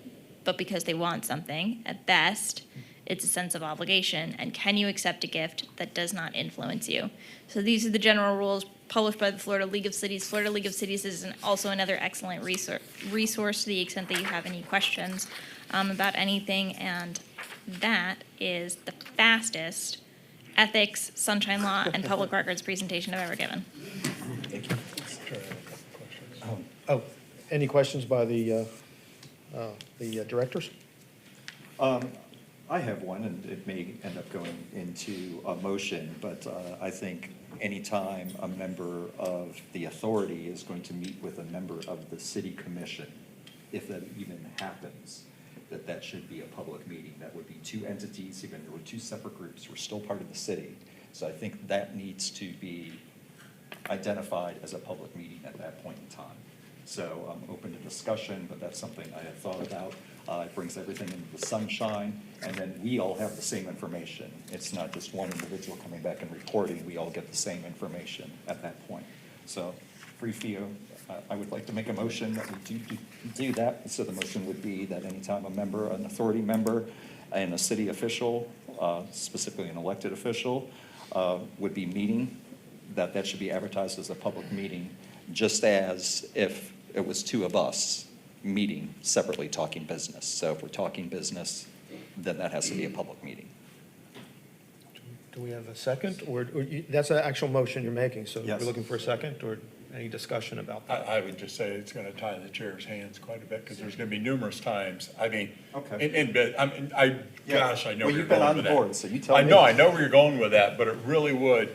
but because they want something. At best, it's a sense of obligation. And can you accept a gift that does not influence you? So these are the general rules published by the Florida League of Cities. Florida League of Cities is also another excellent resource to the extent that you have any questions about anything. And that is the fastest ethics, sunshine law, and public records presentation I've ever given. Any questions by the directors? I have one, and it may end up going into a motion, but I think anytime a member of the authority is going to meet with a member of the city commission, if that even happens, that should be a public meeting. That would be two entities, even there were two separate groups, we're still part of the city. So I think that needs to be identified as a public meeting at that point in time. So I'm open to discussion, but that's something I had thought about. It brings everything into the sunshine, and then we all have the same information. It's not just one individual coming back and reporting. We all get the same information at that point. So, Free-Fio, I would like to make a motion that we do that. So the motion would be that anytime a member, an authority member, and a city official, specifically an elected official, would be meeting, that should be advertised as a public meeting, just as if it was two of us meeting separately talking business. So if we're talking business, then that has to be a public meeting. Do we have a second? Or that's an actual motion you're making, so Yes. you're looking for a second, or any discussion about that? I would just say it's going to tie the chair's hands quite a bit, because there's going to be numerous times. I mean, Okay. gosh, I know Well, where you're you've been going on with the that. board, so you tell I me. know where you're going with that, but it really would,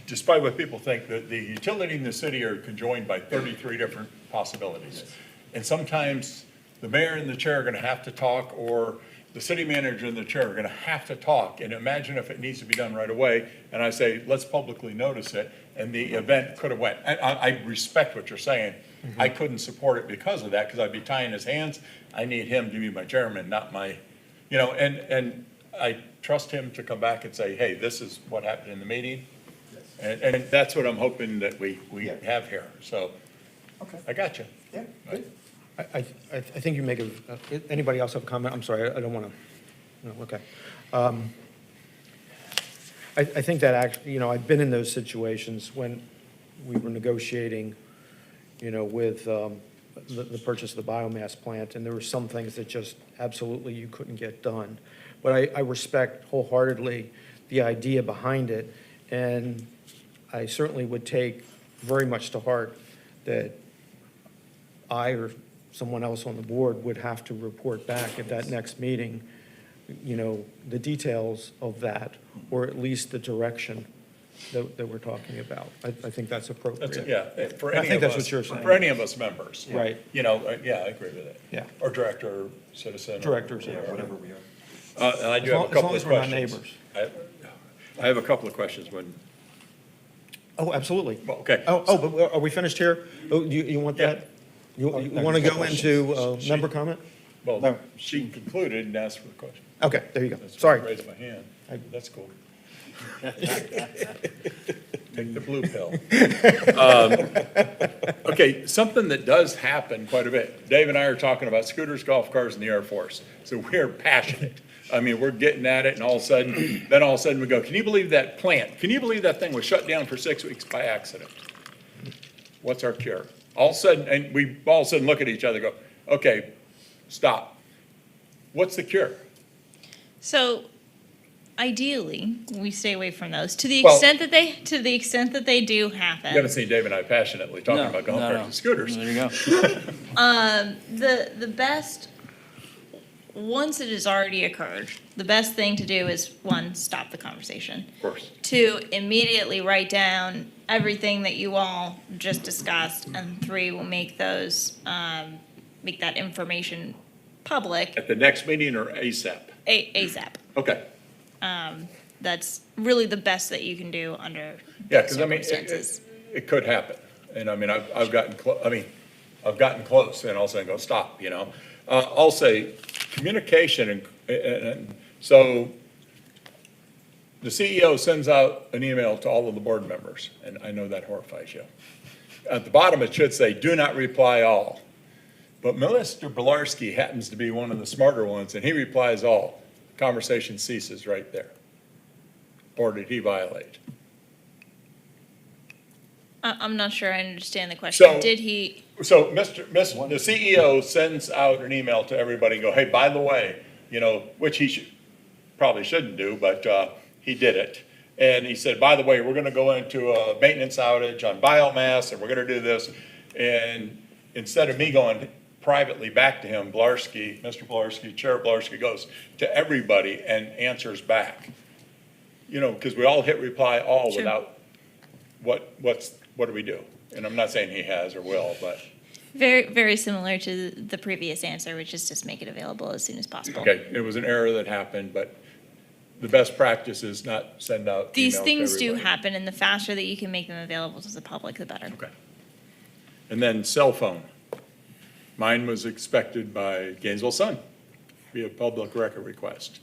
despite what people think, that the utility and the city are conjoined by 33 different possibilities. And sometimes the mayor and the chair are gonna have to talk, or the city manager and the chair are gonna have to talk, and imagine if it needs to be done right away, and I say, let's publicly notice it, and the event could have went. I respect what you're saying. I couldn't support it because of that, because I'd be tying his hands. I need him to be my chairman, not my, you know, and I trust him to come back and say, hey, this is what happened in the meeting. And that's what I'm hoping that we have here, so. Okay. I got you. Yeah, good. I think you make a, anybody else have a comment? I'm sorry, I don't want to, no, okay. I think that actually, you know, I've been in those situations when we were negotiating, you know, with the purchase of the biomass plant, and there were some things that just absolutely you couldn't get done. But I respect wholeheartedly the idea behind it, and I certainly would take very much to heart that I or someone else on the board would have to report back at that next meeting, you know, the details of that, or at least the direction that we're talking about. I think that's appropriate. That's, yeah, for I any think of that's us, what you're saying. for any of us members. Right. You know, yeah, I agree with it. Yeah. Or director, or citizen. Directors, or yeah, whatever. whatever we are. And I do have a couple of As long as questions. we're not neighbors. I have a couple of questions when, Oh, absolutely. well, okay. Oh, but are we finished here? Oh, you want that? You no, want to no go questions. into member comment? Well, No. she concluded and asked for a question. Okay, there you go. That's why I Sorry. raised my hand. That's cool. Take the blue pill. Okay, something that does happen quite a bit. Dave and I are talking about scooters, golf cars, and the Air Force. So we're passionate. I mean, we're getting at it, and all of a sudden we go, can you believe that plant? Can you believe that thing was shut down for 6 weeks by accident? What's our cure? All of a sudden, and we all of a sudden look at each other and go, okay, stop. What's the cure? So ideally, we stay away from those to the Well- extent that they do happen. You haven't seen Dave and I passionately talking No, about golf no, carts no. and scooters. There you go. The best, once it has already occurred, the best thing to do is, one, stop the conversation. Of course. Two, immediately write down everything that you all just discussed, and three, will make those, make that information public At the next meeting or ASAP? ASAP. Okay. That's really the best that you can do under Yeah, those because I mean, circumstances. it could happen. And I mean, I've gotten close and all of a sudden go, stop, you know? I'll say communication and so the CEO sends out an email to all of the board members, and I know that horrifies you. At the bottom, it should say, do not reply all. But Mr. Bilarski happens to be one of the smarter ones, and he replies all. Conversation ceases right there. Or did he violate? I'm not sure I understand the question. So- Did he, So the CEO sends out an email to everybody and go, hey, by the way, you know, which he probably shouldn't do, but he did it. And he said, by the way, we're gonna go into a maintenance outage on biomass, and we're gonna do this. And instead of me going privately back to him, Bilarski, Mr. Bilarski, Chair Bilarski goes to everybody and answers back. You know, because we all hit reply all Sure. without, what do we do? And I'm not saying he has or will, but, very, very similar to the previous answer, which is just make it available as soon as possible. okay, it was an error that happened, but the best practice is not send out emails These to things do everybody. happen, and the faster that you can make them available to the public, the better. Okay. And then cell phone. Mine was expected by Gainesville Sun via public record request.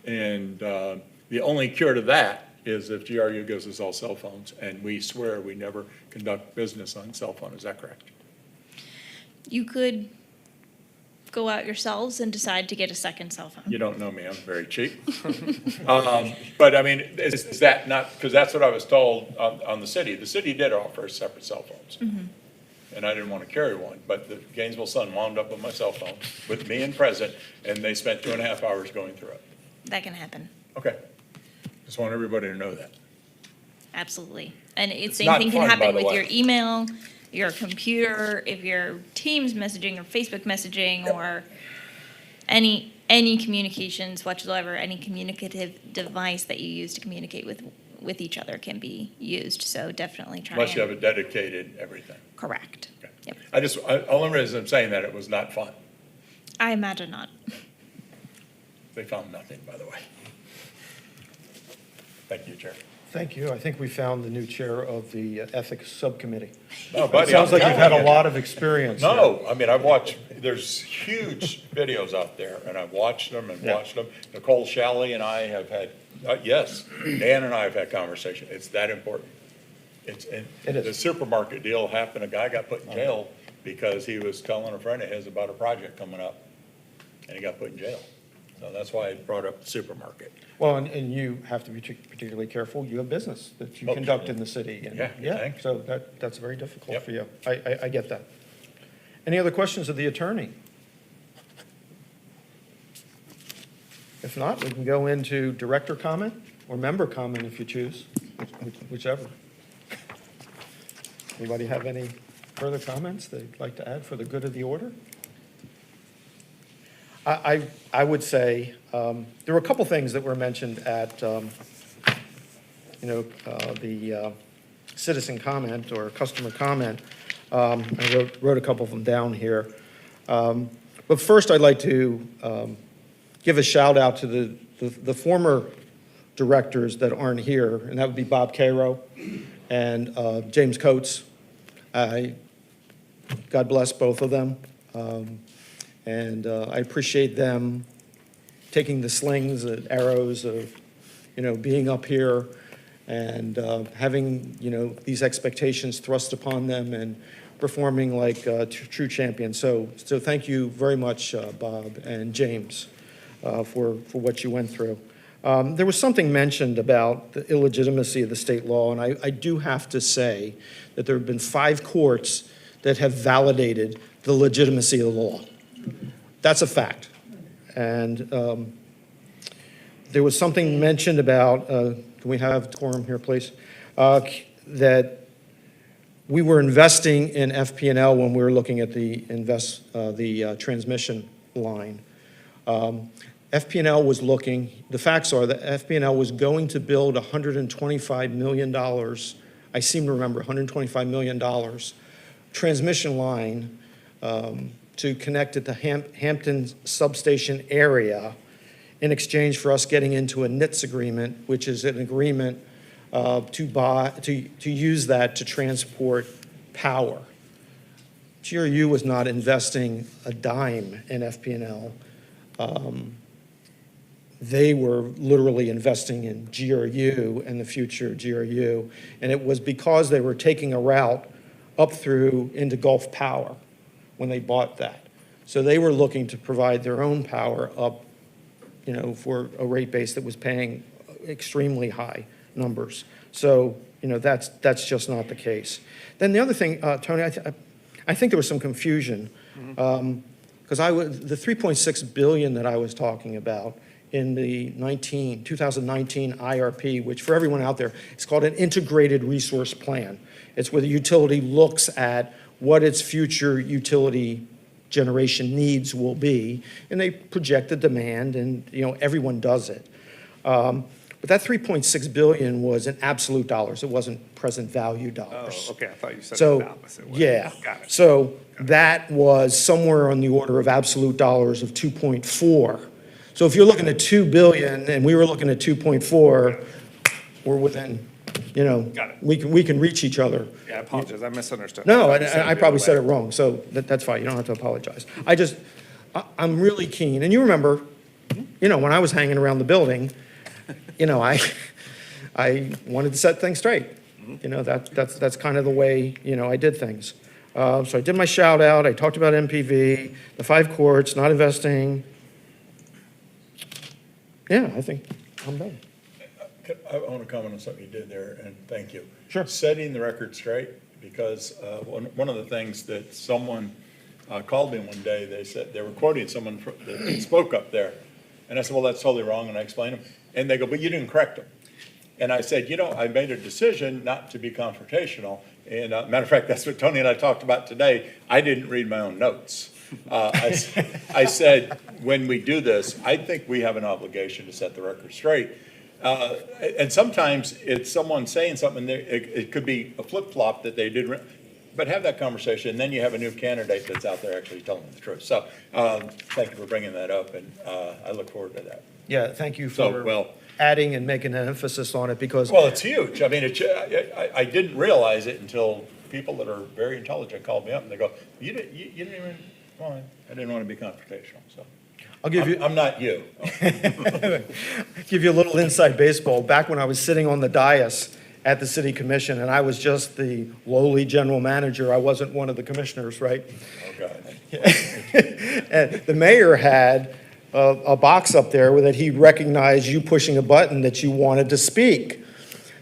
And the only cure to that is if GRU gives us all cell phones, and we swear we never conduct business on cell phone. Is that correct? You could go out yourselves and decide to get a second cell phone. You don't know me, I'm very cheap. But I mean, is that not, because that's what I was told on the city. The city did offer us separate cell phones. And I didn't want to carry one, but the Gainesville Sun wound up with my cell phone with me and present, and they spent 2.5 hours going through it. That can happen, Okay. Just want everybody to know that. absolutely. And It's same not thing can fun, by happen the with way. your email, your computer, if you're Teams messaging or Facebook messaging or any communications whatsoever, any communicative device that you use to communicate with each other can be used. So definitely try Unless you and- have a dedicated everything. Correct. Okay. Yep. Only reason I'm saying that, it was not fun. I imagine not. They found nothing, by the way. Thank you, Chair. Thank you. I think we found the new chair of the Ethics Subcommittee. No, buddy, It sounds I'm like you've had a telling you. lot of experience here. No, I mean, I've watched, there's huge videos out there, and I've watched them and Yeah. watched them. Nicole Shalley and I have had, yes, Dan and I have had conversation. It's that important. And It is. the supermarket deal happened, a guy got put in jail because he was telling a friend of his about a project coming up, and he got put in jail. So that's why I brought up the supermarket. Well, and you have to be particularly careful. You have business that you Oh, conduct in the city. And Yeah, thanks. so that's very difficult Yep. for you. I get that. Any other questions of the attorney? If not, we can go into director comment or member comment if you choose, whichever. Anybody have any further comments they'd like to add for the good of the order? I would say, there were a couple things that were mentioned at, the citizen comment or customer comment. I wrote a couple of them down here. But first, I'd like to give a shout out to the former directors that aren't here, and that would be Bob Cairo and James Coates. God bless both of them. And I appreciate them taking the slings and arrows of, being up here and having, these expectations thrust upon them and performing like true champions. So thank you very much, Bob and James, for what you went through. There was something mentioned about the illegitimacy of the state law, and I do have to say that there have been 5 courts that have validated the legitimacy of the law. That's a fact. And there was something mentioned about, can we have decorum here, please? That we were investing in FP&L when we were looking at the transmission line. FP&L was looking, the facts are that FP&L was going to build $125 million, I seem to remember $125 million, transmission line to connect at the Hampton substation area in exchange for us getting into a NITS agreement, which is an agreement to use that to transport power. GRU was not investing a dime in FP&L. They were literally investing in GRU and the future of GRU, and it was because they were taking a route up through into Gulf Power when they bought that. So they were looking to provide their own power up, for a rate base that was paying extremely high numbers. So, that's just not the case. Then the other thing, Tony, I think there was some confusion. Because the $3.6 billion that I was talking about in the 2019 IRP, which for everyone out there, it's called an integrated resource plan. It's where the utility looks at what its future utility generation needs will be, and they project the demand, and everyone does it. But that $3.6 billion was in absolute dollars. It wasn't present value dollars. Oh, okay, I thought you said So, the opposite way. yeah. Got it. So that was somewhere on the order of absolute dollars of 2.4. So if you're looking at 2 billion and we were looking at 2.4, we're within, Got it. we can reach each other. Yeah, I apologize, I misunderstood. No, thought you said I the probably other said it way. wrong, so that's fine, you don't have to apologize. I'm really keen, and you remember, when I was hanging around the building, I wanted to set things straight. That's kind of the way, I did things. So I did my shout out, I talked about MPV, the 5 courts, not investing. Yeah, I think I'm done. I want to comment on something you did there, and thank you. Sure. Setting the record straight, because one of the things that someone called me one day, they said, they were quoting someone that spoke up there. And I said, well, that's totally wrong, and I explained them. And they go, but you didn't correct them. And I said, I made a decision not to be confrontational. And matter of fact, that's what Tony and I talked about today. I didn't read my own notes. I said, when we do this, I think we have an obligation to set the record straight. And sometimes it's someone saying something, it could be a flip-flop that they didn't. but have that conversation, and then you have a new candidate that's out there actually telling the truth. So, thank you for bringing that up, and I look forward to that. Yeah, thank you So, for well, adding and making an emphasis on it, because well, it's huge. I mean, I didn't realize it until people that are very intelligent called me up, and they go, you didn't even, well, I didn't want to be confrontational, so. I'll give you. I'm not you. Give you a little inside baseball. Back when I was sitting on the dais at the city commission, and I was just the lowly general manager, I wasn't one of the commissioners, right? Okay. And the mayor had a box up there that he recognized you pushing a button that you wanted to speak.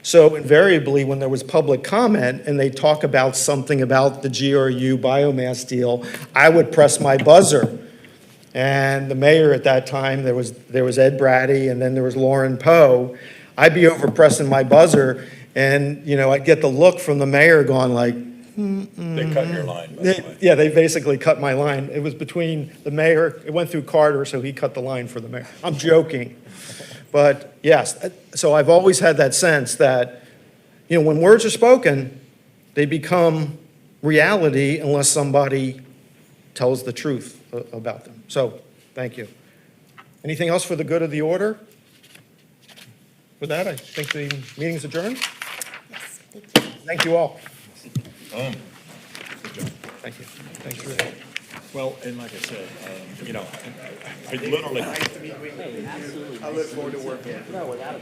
So invariably, when there was public comment and they talk about something about the GRU biomass deal, I would press my buzzer. And the mayor at that time, there was Ed Braddy, and then there was Lauren Poe. I'd be over pressing my buzzer, and, you know, I'd get the look from the mayor going like, They cut your line, by the way. yeah, they basically cut my line. It was between the mayor, it went through Carter, so he cut the line for the mayor. I'm joking. But yes, so I've always had that sense that, you know, when words are spoken, they become reality unless somebody tells the truth about them. So, thank you. Anything else for the good of the order? With that, I think the meeting's adjourned. Yes, thank you. Thank you all. Good job. Thank you. Thanks for that. Well, and like I said, you know, I literally. I look forward to working with you. No, without a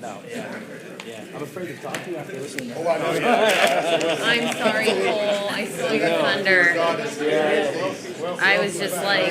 doubt. Yeah. I'm afraid to talk to you after listening. Oh, I know. I'm sorry, Cole. I stole your thunder. I was just like.